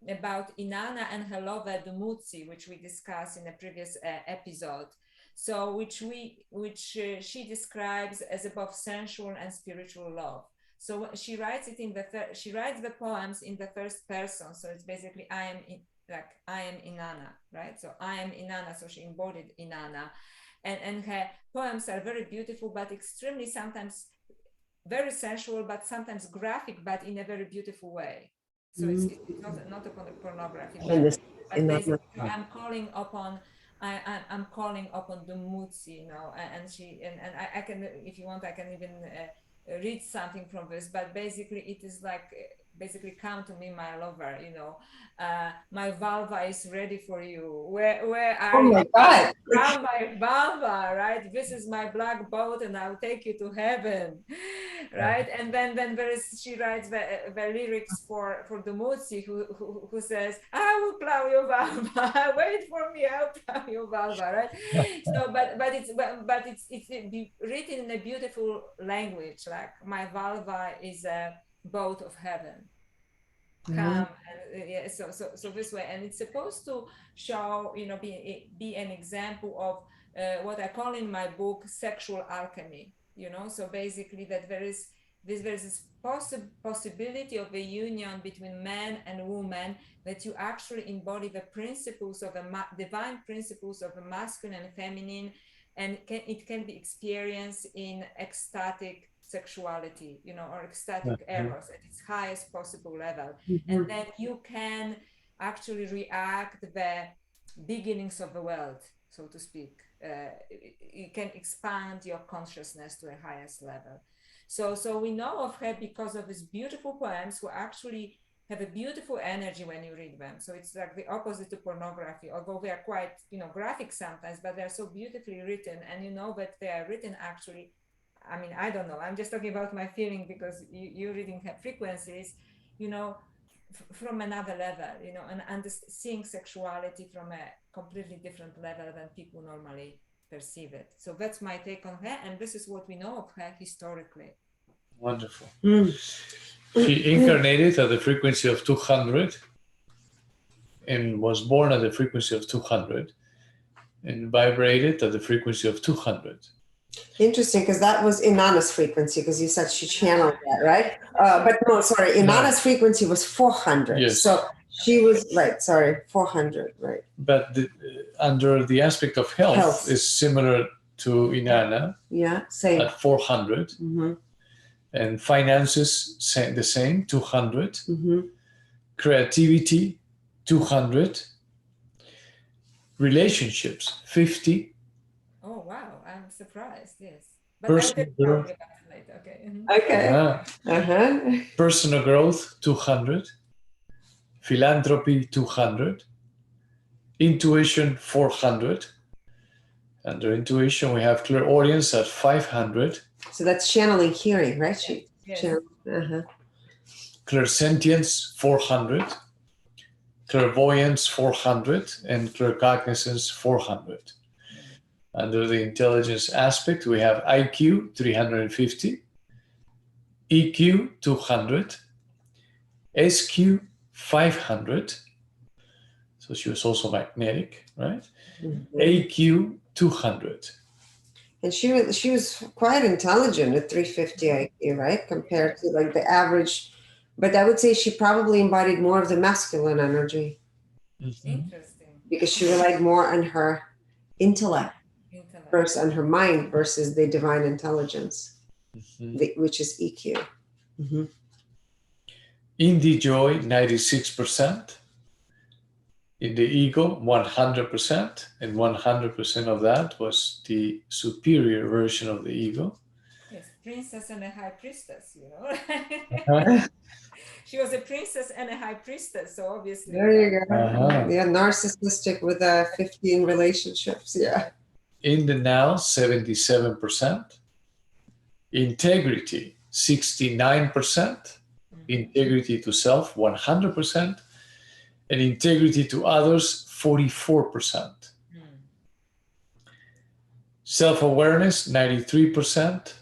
about Inanna and her lover Dumuzi, which we discussed in a previous episode. So which she describes as both sensual and spiritual love. So she writes it she writes the poems in the first person. So it's basically I am Inanna, right? So I am Inanna. So she embodied Inanna, and her poems are very beautiful, but extremely sometimes very sensual, but sometimes graphic, but in a very beautiful way. So it's not upon the pornography. But basically, so I'm calling upon Dumuzi, you know, and she and I can, if you want, I can even read something from this. But basically, it is like basically, come to me, my lover, you know, my vulva is ready for you. Where are you?
Oh my God!
Come, my vulva, right? This is my black boat, and I'll take you to heaven. right? And then she writes the lyrics for the Mutsi who says, I will plow your vulva, wait for me, I'll plow your vulva, right? So but it's written in a beautiful language, like my vulva is a boat of heaven. Come and yeah, so this way, and it's supposed to show, be an example of what I call in my book sexual alchemy. So basically that there is this possibility of a union between man and woman, that you actually embody the principles of divine principles of the masculine and feminine, and it can be experienced in ecstatic sexuality, or ecstatic eros at its highest possible level. And then you can actually react the beginnings of the world, so to speak. You can expand your consciousness to a highest level. So we know of her because of these beautiful poems, who actually have a beautiful energy when you read them. So it's like the opposite to pornography, although they are quite, graphic sometimes, but they're so beautifully written, and that they are written actually, I mean, I don't know, I'm just talking about my feeling, because you're reading her frequencies, from another level, and seeing sexuality from a completely different level than people normally perceive it. So that's my take on her, and this is what we know of her historically.
Wonderful. She incarnated at the frequency of 200 and was born at the frequency of 200 and vibrated at the frequency of 200.
Interesting, because that was Inanna's frequency, because you said she channeled that, right? But no, sorry, Inanna's frequency was 400.
Yes.
So she was, right, sorry, 400, right.
But under the aspect of health is similar to Inanna.
Yeah, same.
At 400. And finances, the same, 200. Creativity, 200. Relationships, 50.
Oh, wow. I'm surprised. Yes. But
Personal growth.
Okay.
Personal growth, 200. Philanthropy, 200. Intuition, 400. Under intuition, we have clairaudience at 500.
So that's channeling hearing, right?
Yes.
Clairsentience, 400. Clairvoyance, 400. And claircognizance, 400. Under the intelligence aspect, we have IQ, 350. EQ, 200. SQ, 500. So she was also magnetic, right? AQ, 200.
And she was quite intelligent at 350 IQ, right? Compared to like the average. But I would say she probably embodied more of the masculine energy.
Interesting.
Because she relied more on her intellect versus on her mind versus the divine intelligence, which is EQ.
In the joy, 96%. In the ego, 100%. And 100% of that was the superior version of the ego.
Yes, princess and a high priestess, She was a princess and a high priestess, so obviously.
There you go. Yeah, narcissistic with 15 relationships, yeah.
In the now, 77%. Integrity, 69%. Integrity to self, 100%. And integrity to others, 44%. Self-awareness, 93%.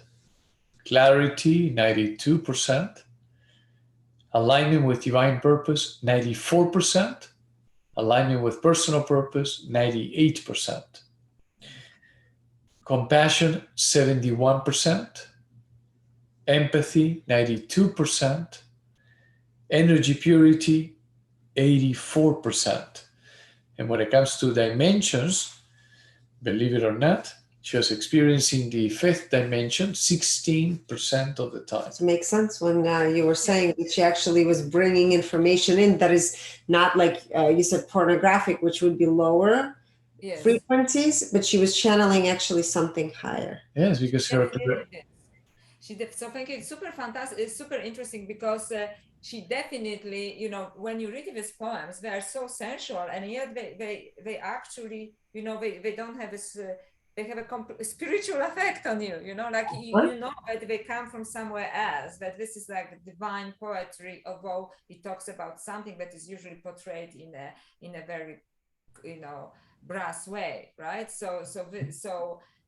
Clarity, 92%. Alignment with divine purpose, 94%. Alignment with personal purpose, 98%. Compassion, 71%. Empathy, 92%. Energy purity, 84%. And when it comes to dimensions, believe it or not, she was experiencing the fifth dimension 16% of the time.
It makes sense when you were saying that she actually was bringing information in that is not like you said pornographic, which would be lower frequencies, but she was channeling actually something higher.
Yes, because
she did. So thank you. It's super fantastic. It's super interesting because she definitely, when you read these poems, they are so sensual, and yet they actually, they don't have this they have a spiritual effect on you, you know, like you know that they come from somewhere else, that this is like divine poetry, although it talks about something that is usually portrayed in a very, you know, brass way, right? So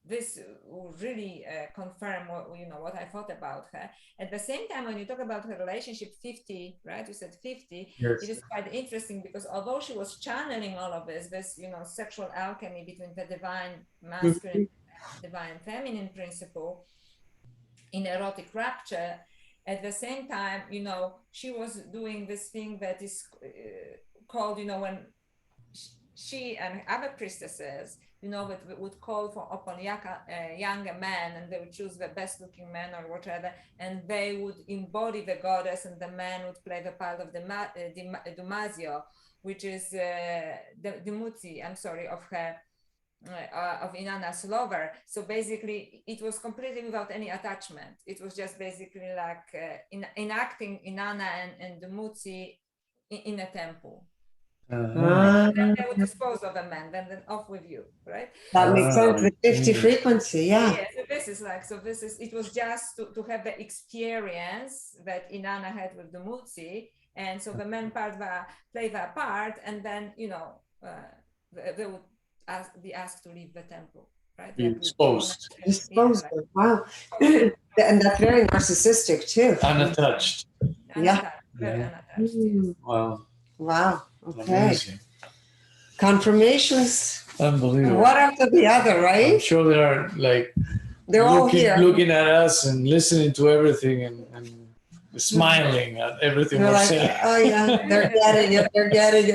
this will really confirm what, you know, what I thought about her. At the same time, when you talk about her relationship 50, right? You said 50.
Yes.
It is quite interesting because although she was channeling all of this, you know, sexual alchemy between the divine masculine, divine feminine principle in erotic rapture, at the same time, you know, she was doing this thing that is called, you know, when she and other priestesses, you know, that would call for upon younger men, and they would choose the best looking men or whatever, and they would embody the goddess, and the man would play the part of the Damasio, which is the Muzi, I'm sorry, of her, of Inanna's lover. So basically, it was completely without any attachment. It was just basically like enacting Inanna and the Muzi in a temple. Then they would dispose of a man, then off with you, right?
That makes sense. The 50 frequency, yeah.
So this is like, so this is, it was just to have the experience that Inanna had with the Muzi, and so the men part play their part, and then, you know, they would be asked to leave the temple, right?
Be exposed.
Disposed of, wow. And that's very narcissistic too.
Unattached.
Yeah.
Very unattached, yes.
Wow.
Wow. Okay.
Amazing.
Confirmations,
Unbelievable.
one after the other,
I'm
right?
sure they are like
They're all here.
looking at us and listening to everything and smiling at everything
They're
we're
like,
saying.
oh yeah, they're getting it. They're getting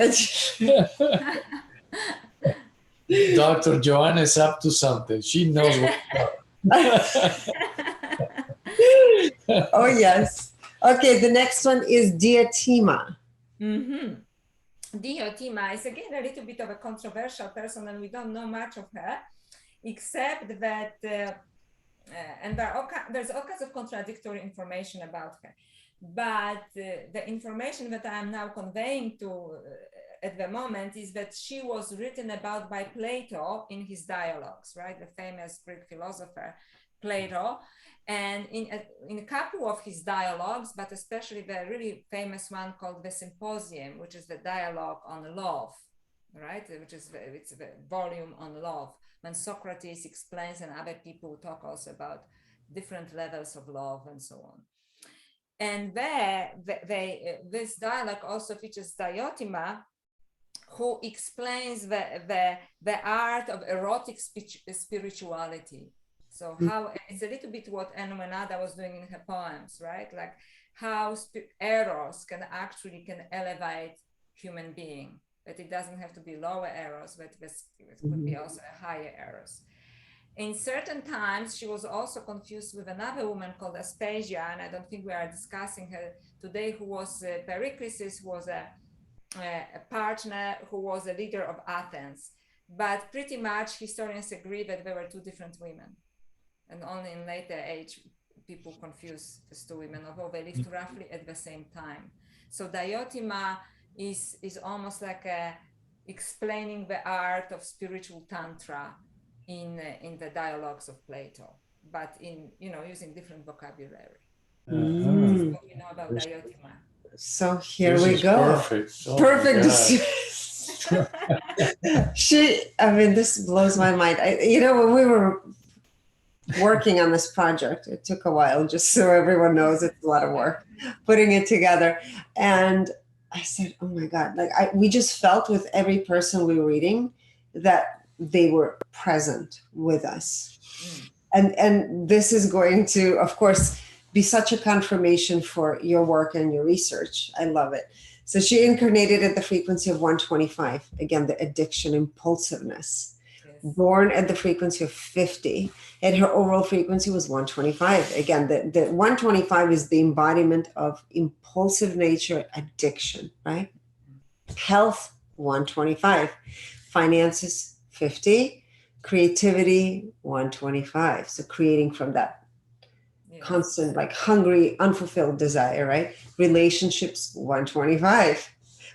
it.
Dr. Joanna is up to something. She knows what's up.
Oh yes. Okay, the next one is Diotima.
Diotima is again a little bit of a controversial person, and we don't know much of her, except that, and there's all kinds of contradictory information about her. But the information that I'm now conveying to at the moment is that she was written about by Plato in his dialogues, right? The famous Greek philosopher Plato. And in a couple of his dialogues, but especially the really famous one called the Symposium, which is the dialogue on love, right? It's the volume on love, when Socrates explains and other people talk also about different levels of love and so on. And there, this dialogue also features Diotima, who explains the art of erotic spirituality. So how it's a little bit what Enhueduanna was doing in her poems, right? Like how eros can elevate human being, that it doesn't have to be lower eros, but it could be also a higher eros. In certain times, she was also confused with another woman called Aspasia, and I don't think we are discussing her today, who was Pericles, who was a partner, who was a leader of Athens. But pretty much historians agree that there were two different women. And only in later age, people confuse these two women, although they lived roughly at the same time. So Diotima is almost like explaining the art of spiritual tantra in the dialogues of Plato, but in, you know, using different vocabulary. This is what we know about Diotima.
So here
This
we
is
go.
Perfect. Oh
Perfect. I mean, this blows my mind. When we were working on this project, it took a while, just so everyone knows it's a lot of work putting it together. And I said, oh my God, we just felt with every person we were reading that they were present with us. And this is going to, of course, be such a confirmation for your work and your research. I love it. So she incarnated at the frequency of 125. Again, the addiction, impulsiveness. Yes. Born at the frequency of 50. And her overall frequency was 125. Again, the 125 is the embodiment of impulsive nature, addiction, right? Health, 125. Finances, 50. Creativity, 125. So creating from that constant, hungry, unfulfilled desire, right? Relationships, 125.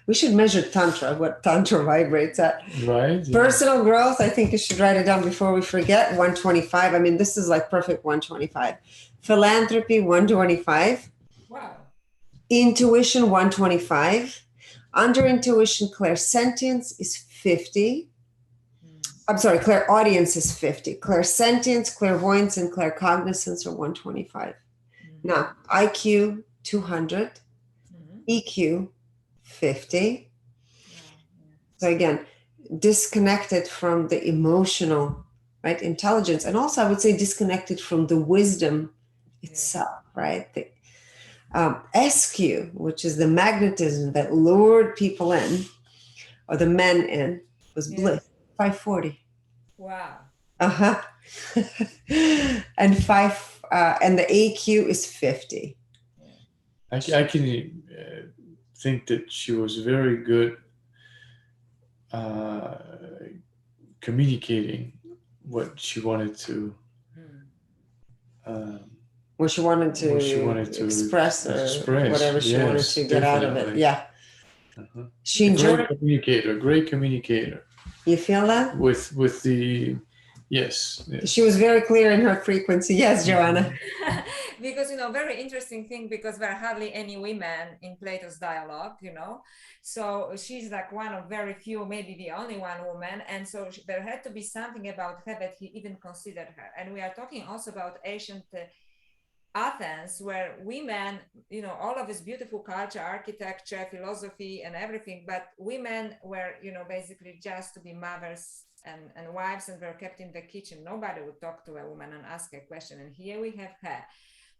We should measure Tantra, what Tantra vibrates at.
Right. Yeah.
Personal growth, I think you should write it down before we forget, 125. I mean, this is like perfect 125. Philanthropy, 125.
Wow.
Intuition, 125. Under intuition, clairsentience is 50. I'm sorry, clairaudience is 50. Clairsentience, clairvoyance, and claircognizance are 125. Now, IQ, 200. EQ, 50. So again, disconnected from the emotional, right, intelligence, and also I would say disconnected from the wisdom itself, right? The SQ, which is the magnetism that lured people in, or the men in, was bliss, 540.
Wow.
And and the AQ is 50.
I can think that she was very good communicating what she wanted to.
What she wanted to express, or whatever she wanted to get out of it. Yeah. She enjoyed.
Great communicator.
You feel that?
With the yes.
She was very clear in her frequency. Yes, Joanna.
Because, very interesting thing, because there are hardly any women in Plato's dialogue, So she's like one of very few, maybe the only one woman. And so there had to be something about her that he even considered her. And we are talking also about ancient Athens, where women, all of this beautiful culture, architecture, philosophy, and everything, but women were, basically just to be mothers and wives, and were kept in the kitchen. Nobody would talk to a woman and ask a question. And here we have her.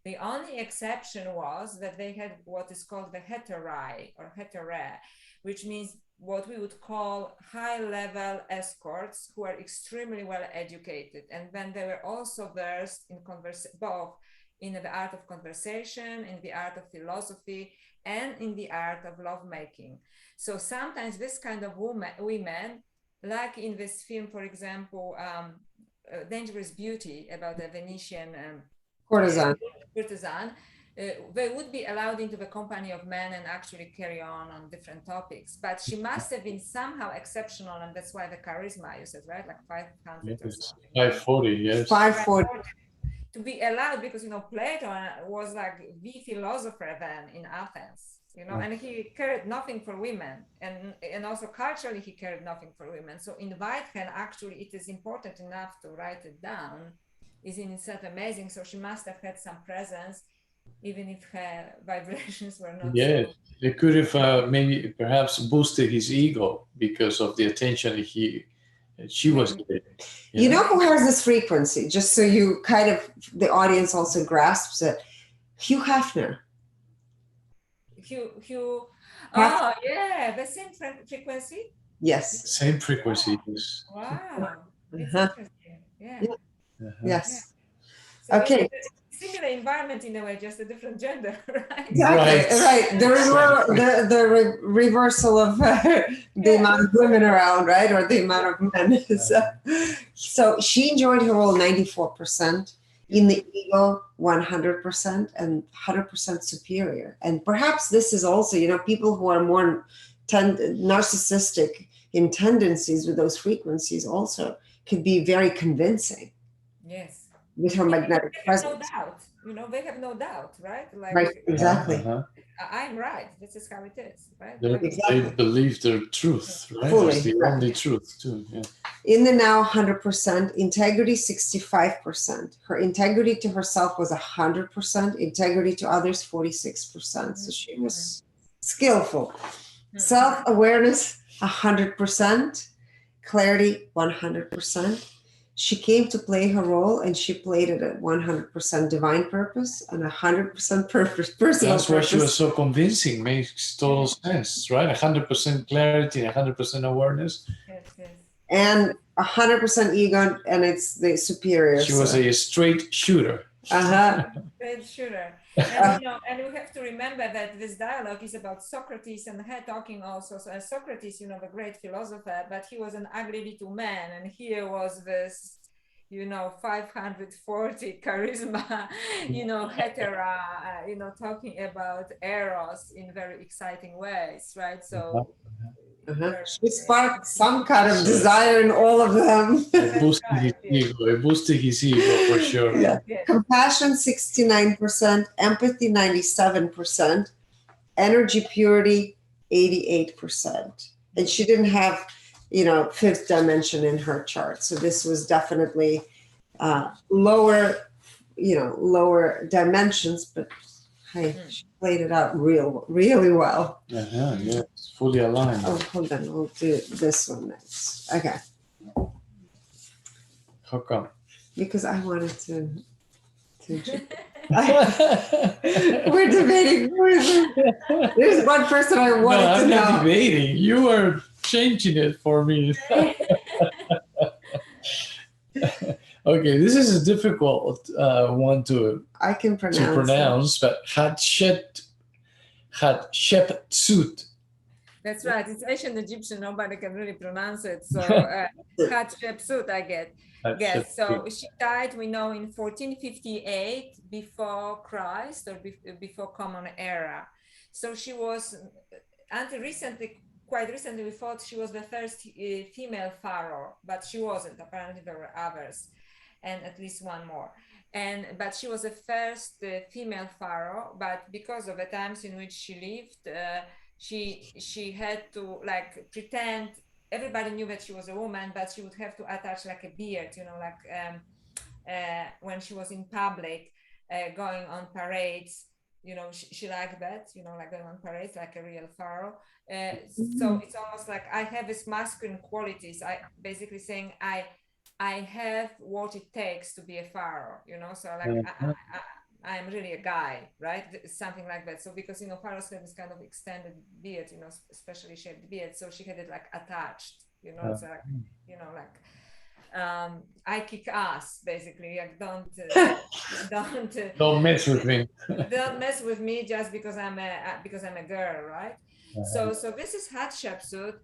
The only exception was that they had what is called the heterai or heterae, which means what we would call high-level escorts who are extremely well educated. And then they were also versed in both in the art of conversation, in the art of philosophy, and in the art of lovemaking. So sometimes this kind of women, like in this film, for example, Dangerous Beauty, about the Venetian courtesan, they would be allowed into the company of men and actually carry on different topics. But she must have been somehow exceptional, and that's why the charisma, you said, right? Like 500 or something.
540, yes.
540.
To be allowed, because Plato was like the philosopher then in Athens, and he cared nothing for women, and also culturally he cared nothing for women. So invite her, actually, it is important enough to write it down, is in itself amazing. So she must have had some presence, even if her vibrations were not.
Yes, they could have maybe perhaps boosted his ego because of the attention she was getting.
You know who has this frequency? Just so you kind of, the audience also grasps it. Hugh Hefner.
Hugh. Oh, yeah, the same frequency?
Yes.
Same frequency.
Wow. It's interesting. Yeah.
Yes.
So
okay.
Similar environment in a way, just a different gender, right?
Exactly. Right. The reversal of the amount of women around, right? Or the amount of men. So she enjoyed her role 94%, in the ego 100%, and 100% superior. And perhaps this is also, people who are more narcissistic in tendencies with those frequencies also could be very convincing.
Yes.
With her magnetic presence.
No doubt. They have no doubt, right? Like,
right, exactly.
I'm right. This is how it is, right?
They believe their truth, right?
Fully.
It's the only truth, too. Yeah.
In the now, 100%, integrity 65%. Her integrity to herself was 100%, integrity to others 46%. So she was skillful. Self-awareness 100%, clarity 100%. She came to play her role, and she played it at 100% divine purpose and 100% personal purpose.
That's why she was so convincing. Makes total sense, right? 100% clarity, 100% awareness.
Yes.
And 100% ego, and it's the superior.
She was a straight shooter.
Straight shooter. And, and we have to remember that this dialogue is about Socrates and her talking also. So Socrates, the great philosopher, but he was an ugly little man. And here was this, 540 charisma, hetera, talking about eros in very exciting ways, right? So
She sparked some kind of desire in all of them.
Boosting his ego for sure.
Yeah. Compassion 69%, empathy 97%, energy purity 88%. And she didn't have, fifth dimension in her chart. So this was definitely lower dimensions, but hey, she played it out really well.
Yeah, it's fully aligned.
Oh, hold on, we'll do this one next. Okay.
How come?
Because I wanted to we're debating. There's one person I wanted to know.
I'm not debating. You are changing it for me. Okay, this is a difficult one to pronounce, but Hatshepsut.
That's right. It's ancient Egyptian. Nobody can really pronounce it. So Hatshepsut, I guess. So she died, we know, in 1458 before Christ, or before Common Era. So she was, quite recently, we thought she was the first female pharaoh, but she wasn't. Apparently, there were others, and at least one more. But she was the first female pharaoh. But because of the times in which she lived, she had to pretend. Everybody knew that she was a woman, but she would have to attach a beard, when she was in public, going on parades. She liked that, going on parades like a real pharaoh. So it's almost like I have this masculine qualities. I basically saying I have what it takes to be a pharaoh, so I'm really a guy, right? Something like that. So because, pharaohs have this kind of extended beard, especially shaped beard. So she had it attached, so I kick ass, basically. Don't
mess with me.
Don't mess with me just because I'm a girl, right? So this is Hatshepsut.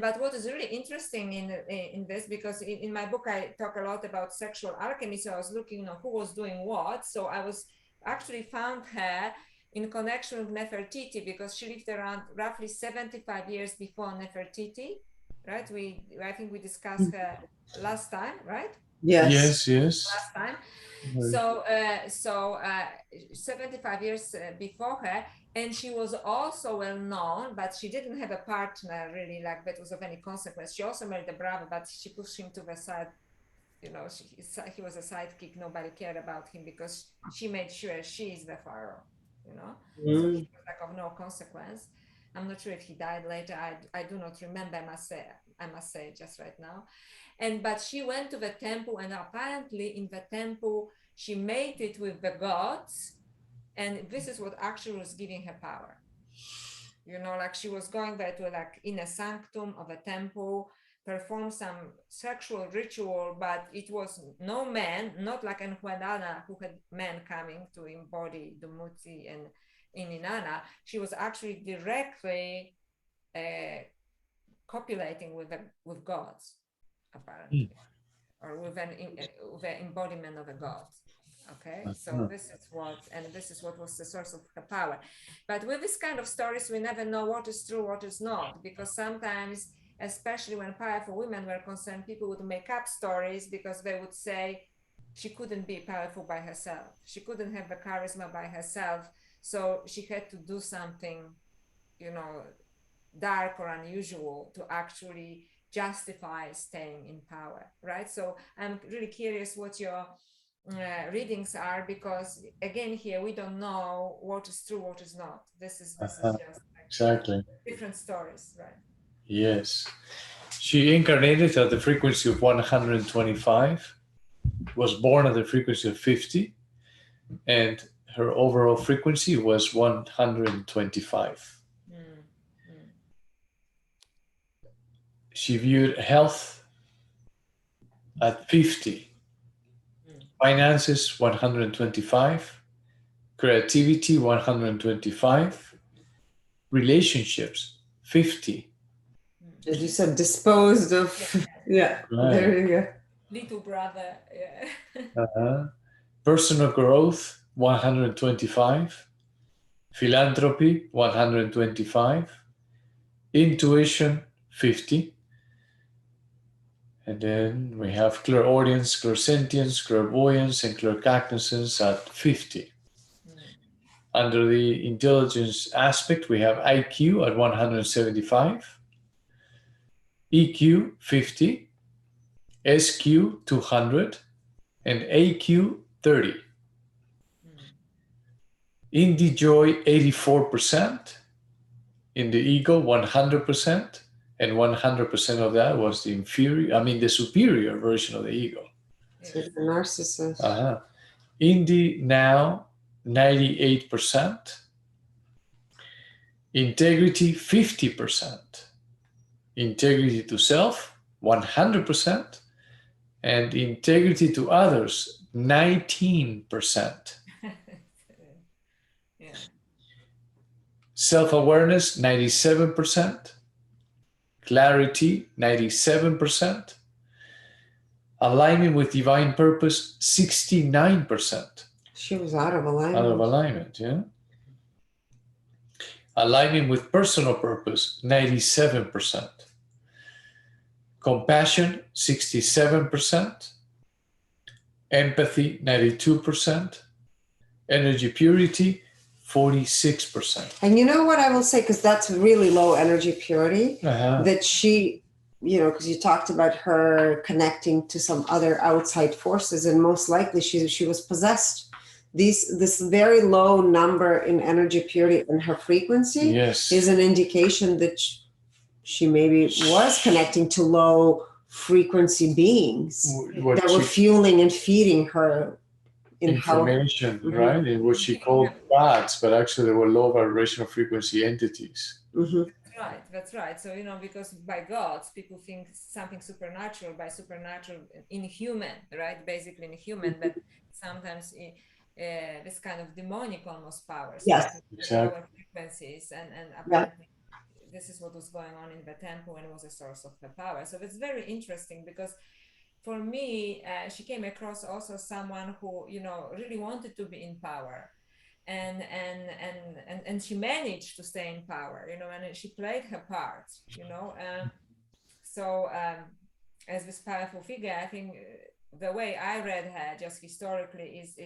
But what is really interesting in this, because in my book I talk a lot about sexual alchemy, so I was looking who was doing what. So I was actually found her in connection with Nefertiti, because she lived around roughly 75 years before Nefertiti, right? I think we discussed her last time, right?
Yes.
Last time. So 75 years before her, and she was also well known, but she didn't have a partner really that was of any consequence. She also married a brother, but she pushed him to the side. He was a sidekick. Nobody cared about him because she made sure she is the pharaoh. So he was of no consequence. I'm not sure if he died later. I do not remember. I must say just right now. But she went to the temple, and apparently in the temple she mated with the gods, and this is what actually was giving her power. She was going there to inner sanctum of a temple, perform some sexual ritual, but it was no man, not like Enhueduanna, who had men coming to embody the Muti and in Inanna. She was actually directly copulating with gods, apparently, or with the embodiment of a god. Okay, so this is what was the source of her power. But with this kind of stories, we never know what is true, what is not, because sometimes, especially when powerful women were concerned, people would make up stories because they would say she couldn't be powerful by herself. She couldn't have the charisma by herself. So she had to do something, dark or unusual to actually justify staying in power, right? So I'm really curious what your readings are, because again here we don't know what is true, what is not. This is just
exactly
different stories, right?
Yes, she incarnated at the frequency of 125, was born at the frequency of 50, and her overall frequency was 125. She viewed health at 50, finances 125, creativity 125, relationships 50.
As you said, disposed of. Yeah, right. There you go.
Little brother. Yeah.
Personal growth, 125. Philanthropy, 125. Intuition, 50. And then we have clairaudience, clairsentience, clairvoyance, and claircognizance at 50. Under the intelligence aspect, we have IQ at 175, EQ 50, SQ 200, and AQ 30. In the joy, 84%. In the ego, 100%. And 100% of that was the superior version of the ego.
So the narcissist.
In the now, 98%. Integrity, 50%. Integrity to self, 100%. And integrity to others, 19%.
Yeah.
Self-awareness, 97%. Clarity, 97%. Alignment with divine purpose, 69%.
She was out of alignment.
Out of alignment, yeah. Alignment with personal purpose, 97%. Compassion, 67%. Empathy, 92%. Energy purity, 46%.
And you know what I will say, because that's really low energy purity, that she, because you talked about her connecting to some other outside forces, and most likely she was possessed. This very low number in energy purity and her frequency is an indication that she maybe was connecting to low frequency beings that were fueling and feeding her
information, right? In what she called gods, but actually they were low vibrational frequency entities.
That's right. So, because by gods, people think something supernatural, by supernatural, inhuman, right? Basically inhuman, but sometimes this kind of demonic almost powers.
Yes,
exactly.
Lower frequencies, and apparently this is what was going on in the temple and was a source of the power. So it's very interesting because for me, she came across also someone who, really wanted to be in power. And she managed to stay in power, and she played her part, So as this powerful figure, I think the way I read her just historically is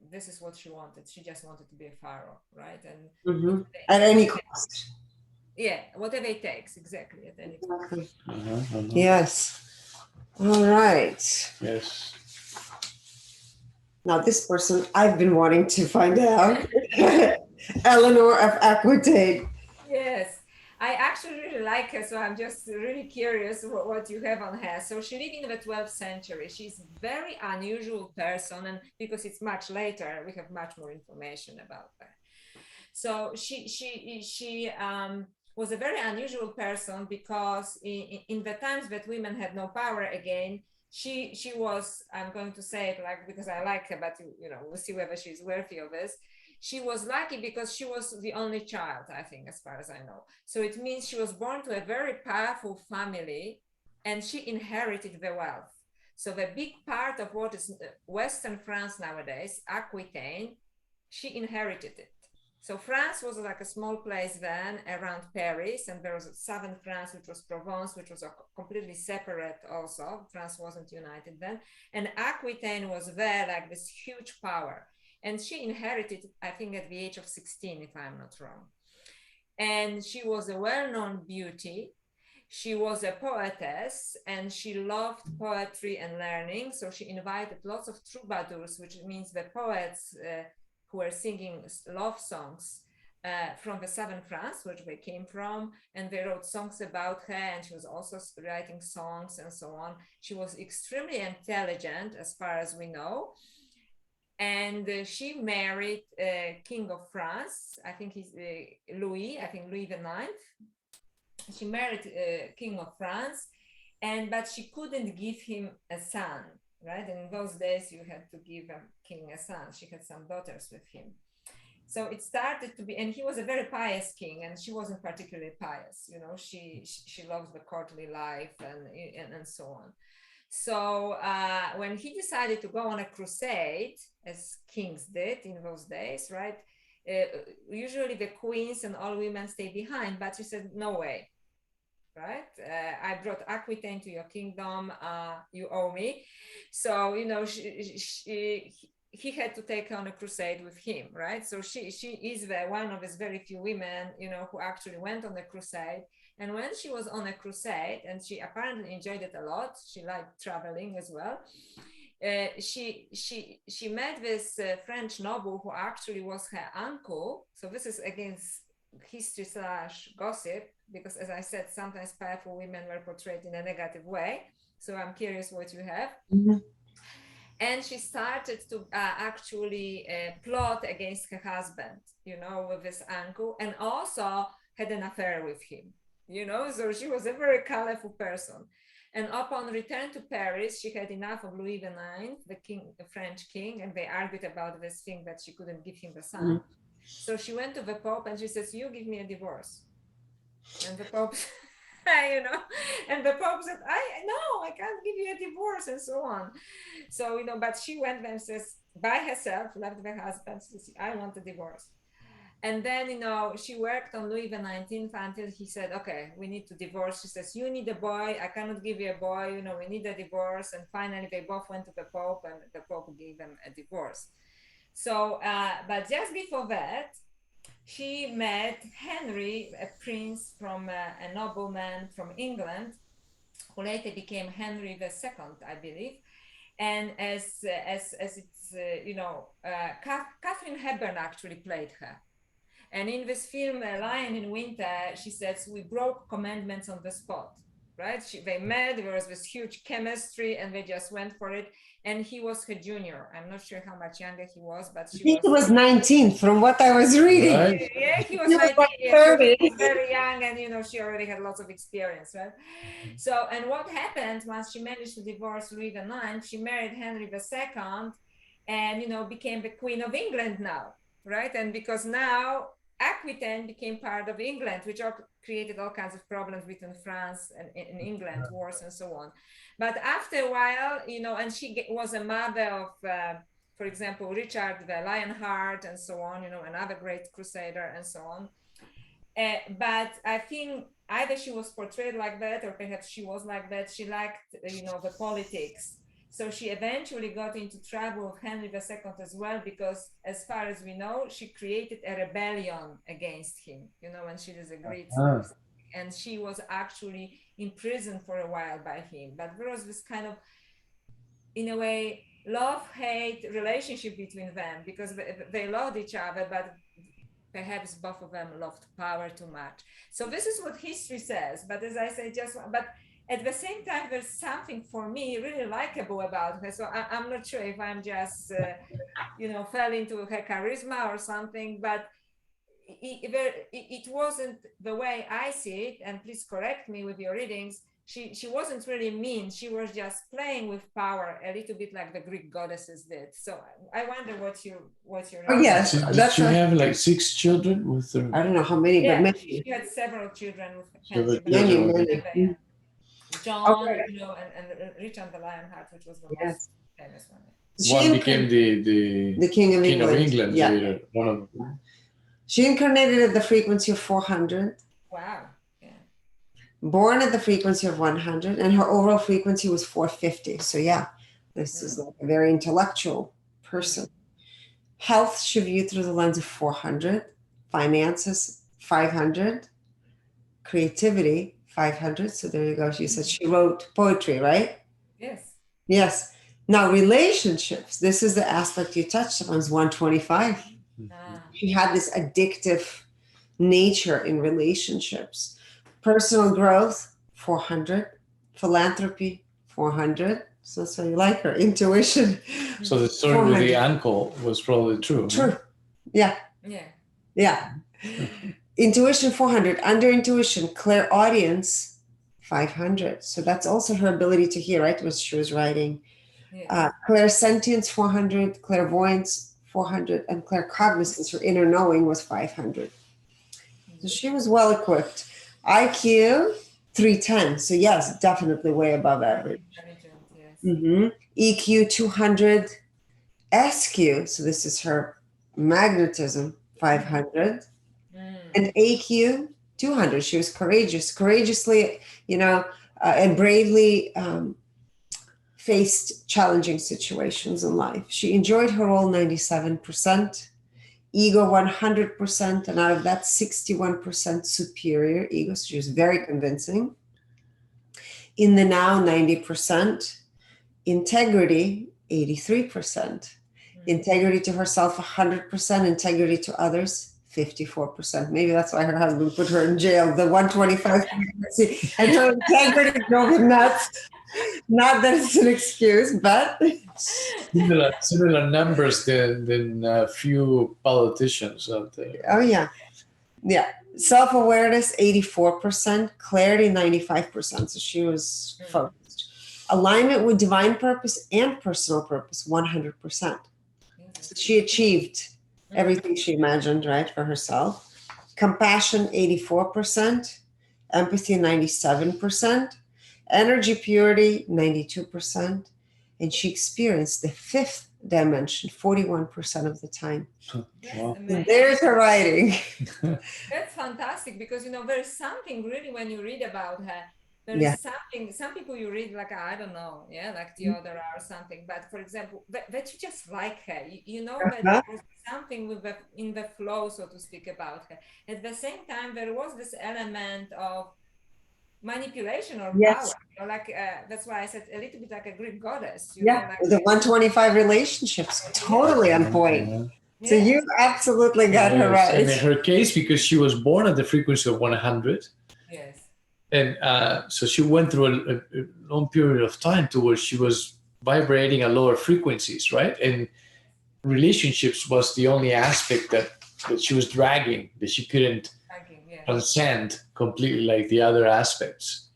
this is what she wanted. She just wanted to be a pharaoh, right? And
at any cost.
Yeah, whatever it takes, exactly, at any cost.
Yes. All right.
Yes.
Now, this person I've been wanting to find out. Eleanor of Aquitaine.
Yes, I actually really like her, so I'm just really curious what you have on her. So she lived in the 12th century. She's a very unusual person, and because it's much later, we have much more information about her. So she was a very unusual person because in the times that women had no power again, she was, I'm going to say it like, because I like her, but we'll see whether she's worthy of this. She was lucky because she was the only child, I think, as far as I know. So it means she was born to a very powerful family and she inherited the wealth. So the big part of what is Western France nowadays, Aquitaine, she inherited it. So France was like a small place then around Paris, and there was southern France, which was Provence, which was a completely separate also. France wasn't united then. And Aquitaine was there like this huge power. And she inherited, I think, at the age of 16, if I'm not wrong. And she was a well-known beauty. She was a poetess, and she loved poetry and learning. So she invited lots of troubadours, which means the poets who were singing love songs from the southern France, which they came from, and they wrote songs about her, and she was also writing songs and so on. She was extremely intelligent, as far as we know. And she married King of France, I think he's Louis IX. She married King of France, but she couldn't give him a son, right? And in those days, you had to give a king a son. She had some daughters with him. So it started to be, and he was a very pious king, and she wasn't particularly pious. She loves the courtly life and so on. So when he decided to go on a crusade, as kings did in those days, right? Usually the queens and all women stay behind, but she said, no way, right? I brought Aquitaine to your kingdom, you owe me. So, he had to take on a crusade with him, right? So she is one of his very few women, who actually went on the crusade. And when she was on a crusade, and she apparently enjoyed it a lot, she liked traveling as well. She met this French noble who actually was her uncle. So this is against history/gossip, because as I said, sometimes powerful women were portrayed in a negative way. So I'm curious what you have.
Mhm.
And she started to actually plot against her husband, with his uncle, and also had an affair with him, so she was a very colorful person. And upon return to Paris, she had enough of Louis IX, the French king, and they argued about this thing that she couldn't give him the son. So she went to the Pope and she says, you give me a divorce. And the Pope, and the Pope said, I can't give you a divorce, and so on. So, but she went and says, by herself, left the husband, says, I want a divorce. And then, she worked on Louis XIX until he said, okay, we need to divorce. She says, you need a boy. I cannot give you a boy. We need a divorce. And finally, they both went to the Pope, and the Pope gave them a divorce. So, but just before that, she met Henry, a prince from a nobleman from England, who later became Henry II, I believe. And as it's, Catherine Hepburn actually played her. And in this film, Lion in Winter, she says, we broke commandments on the spot, right? They met, there was this huge chemistry, and they just went for it. And he was her junior. I'm not sure how much younger he was, but
I think he was 19 from what I was reading.
Right.
Yeah, he was
He was
19,
like
yeah,
30.
he was very young, and she already had lots of experience, right? So, and what happened once she managed to divorce Louis IX, she married Henry II, and became the Queen of England now, right? And because now Aquitaine became part of England, which created all kinds of problems between France and in England, wars and so on. But after a while, and she was a mother of, for example, Richard the Lionheart and so on, another great crusader and so on. But I think either she was portrayed like that, or perhaps she was like that. She liked, the politics. So she eventually got into trouble with Henry II as well, because as far as we know, she created a rebellion against him, when she disagreed. And she was actually imprisoned for a while by him. But there was this kind of, in a way, love-hate relationship between them, because they loved each other, but perhaps both of them loved power too much. So this is what history says. But as I say, but at the same time, there's something for me really likable about her. So I'm not sure if I'm just, fell into her charisma or something, but it wasn't the way I see it. And please correct me with your readings. She wasn't really mean. She was just playing with power a little bit like the Greek goddesses did. So I wonder what your
Oh, yes.
Did she have like 6 children with her?
I don't know how many,
yeah,
but many.
she had several children with
Several
Henry.
children.
Many.
John,
Okay.
And Richard the Lionheart, which was the
Yes.
most famous one.
One became the
King of
King of
England.
England
Yeah.
later. One of them.
She incarnated at the frequency of 400,
Wow. Yeah.
born at the frequency of 100, and her overall frequency was 450. So yeah, this is like a very intellectual person. Health she viewed through the lens of 400, finances 500, creativity 500. So there you go. She said she wrote poetry, right?
Yes.
Yes. Now relationships. This is the aspect you touched upon. Is 125. She had this addictive nature in relationships. Personal growth 400, philanthropy 400. So that's why you like her. Intuition.
So the story with the uncle was probably true.
True.
Huh?
Yeah.
Yeah.
Yeah. Intuition 400. Under intuition, clairaudience 500. So that's also her ability to hear, right? What she was writing.
Yeah.
Clairsentience 400, clairvoyance 400, and claircognizance, her inner knowing, was 500. So she was well equipped. IQ 310. So yes, definitely way above average.
Intelligent, yeah.
EQ 200, SQ, so this is her magnetism, 500, and AQ 200. She was courageously, and bravely faced challenging situations in life. She enjoyed her role 97%, ego 100%, and out of that 61% superior ego. So she was very convincing. In the now, 90%. Integrity, 83%. Integrity to herself, 100%. Integrity to others, 54%. Maybe that's why her husband put her in jail. The 125 frequency and her integrity drove him nuts. Not that it's an excuse, but
similar numbers than a few politicians out there.
Oh yeah. Self-awareness, 84%. Clarity, 95%. So she was focused. Alignment with divine purpose and personal purpose, 100%. So she achieved everything she imagined, right, for herself. Compassion, 84%. Empathy, 97%. Energy purity, 92%. And she experienced the fifth dimension 41% of the time.
Wow.
There's her writing.
That's fantastic, because there is something really when you read about her. There is something, some people you read like, I don't know, like Theodora or something, but for example, that you just like her, that there's something in the flow, so to speak, about her. At the same time, there was this element of manipulation or power, that's why I said a little bit like a Greek goddess.
The 125 relationships, totally on point. So you absolutely got her right.
And in her case, because she was born at the frequency of 100.
Yes.
And so she went through a long period of time to where she was vibrating at lower frequencies, right? And relationships was the only aspect that she was dragging, that she couldn't transcend completely like the other aspects,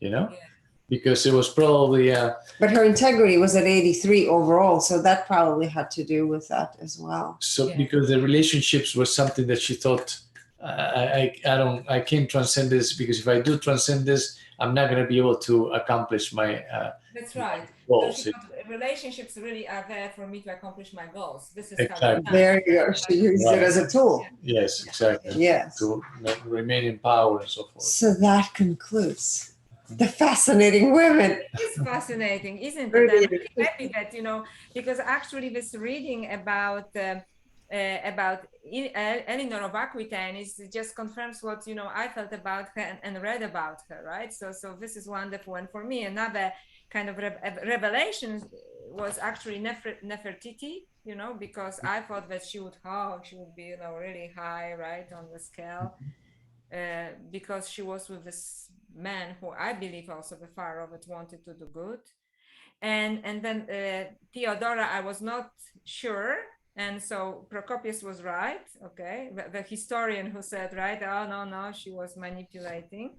because it was probably...
But her integrity was at 83 overall, so that probably had to do with that as well.
So because the relationships was something that she thought, I can't transcend this, because if I do transcend this, I'm not going to be able to accomplish my
that's right.
goals.
So relationships really are there for me to accomplish my goals. This is
exactly.
There you go. She used it as a tool.
Yes, exactly.
Yes.
To remain in power and so forth.
So that concludes the fascinating women.
It's fascinating, isn't it? I'm really happy that, because actually this reading about Eleanor of Aquitaine just confirms what I felt about her and read about her, right? So this is wonderful. And for me, another kind of revelation was actually Nefertiti, because I thought that she would be really high, right, on the scale, because she was with this man who I believe also the far of it wanted to do good, and then Theodora, I was not sure. And so Procopius was right, okay, the historian who said, right, oh, no, she was manipulating.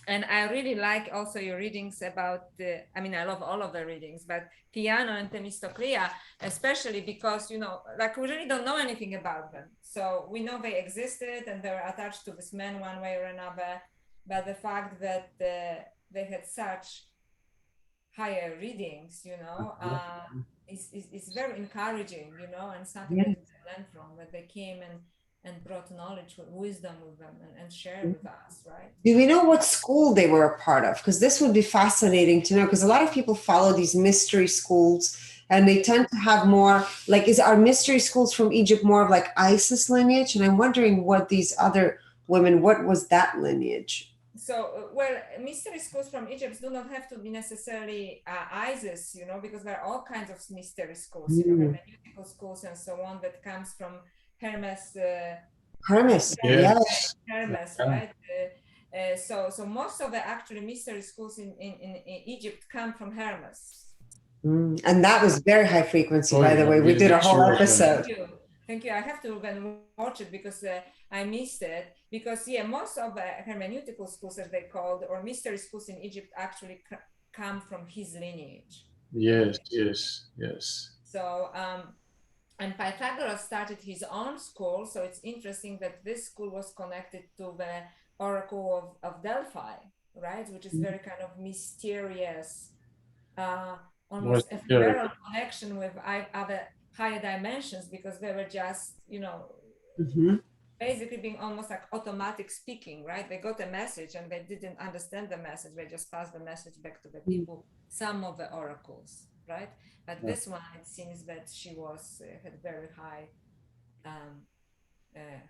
And I really like also your readings about I love all of the readings, but Theano and Themistoclea, especially because, we really don't know anything about them. So we know they existed and they were attached to this man one way or another, but the fact that they had such higher readings, is very encouraging, and something that we can learn from, that they came and brought knowledge, wisdom with them and shared with us, right?
Do we know what school they were a part of? Because this would be fascinating to know, because a lot of people follow these mystery schools and they tend to have more, like, are mystery schools from Egypt more of like Isis lineage? And I'm wondering what these other women, what was that lineage?
So, mystery schools from Egypt do not have to be necessarily Isis, because there are all kinds of mystery schools, hermeneutical schools and so on, that comes from Hermes.
Hermes, yes.
Hermes, right? So most of the actually mystery schools in Egypt come from Hermes.
And that was very high frequency, by the way. We did a whole episode.
Thank you. I have to then watch it because I missed it. Because most of the hermeneutical schools, as they called, or mystery schools in Egypt, actually come from his lineage.
Yes.
So, and Pythagoras started his own school. So it's interesting that this school was connected to the Oracle of Delphi. right? Which is very kind of mysterious,
Was
almost
there?
ephemeral connection with other higher dimensions, because they were just, basically being almost like automatic speaking, right? They got a message and they didn't understand the message. They just passed the message back to the people, some of the oracles, right? But this one, it seems that she was had very high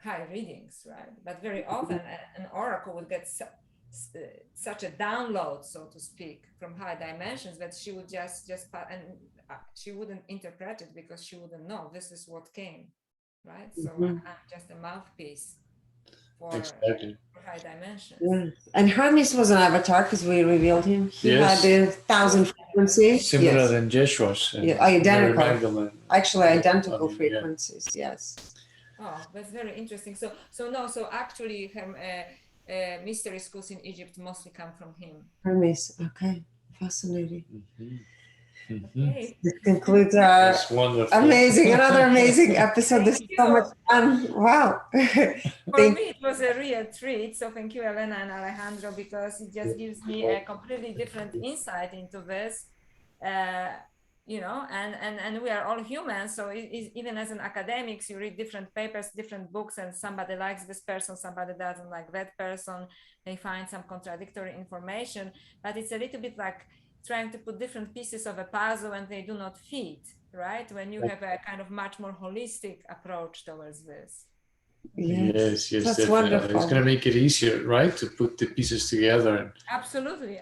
high readings, right? But very often an oracle would get such a download, so to speak, from high dimensions that she would just and she wouldn't interpret it because she wouldn't know this is what came, right? So I'm just a mouthpiece for
Exactly.
high dimensions.
Yeah. And Hermes was an avatar because we revealed him. He
Yes.
had 1,000 frequencies.
Similar
Yes.
than Jeshua's. And
Yeah, identical.
Mary Magdalene.
Actually, identical
I mean,
frequencies. Yes.
Oh, that's very interesting. So actually, mystery schools in Egypt mostly come from him.
Hermes. Okay. Fascinating.
Okay.
This concludes our
That's wonderful.
another amazing episode. This is so much fun. Wow.
For me, it was a real treat. So thank you, Elena and Alejandro, because it just gives me a completely different insight into this. And we are all humans. So even as an academics, you read different papers, different books, and somebody likes this person, somebody doesn't like that person. They find some contradictory information, but it's a little bit like trying to put different pieces of a puzzle and they do not fit, right? When you have a kind of much more holistic approach towards this.
Yes,
That's
definitely.
wonderful.
It's going to make it easier, right, to put the pieces together.
Absolutely,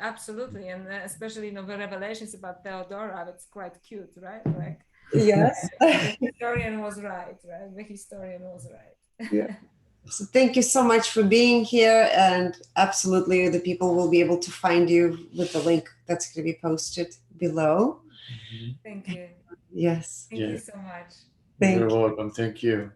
and especially the revelations about Theodora. It's quite cute, right? Like,
yes,
the historian was right? The historian was right.
Yeah. So thank you so much for being here, and absolutely, the people will be able to find you with the link that's going to be posted below.
Thank you.
Yes.
Thank you so much.
You're welcome. Thank you.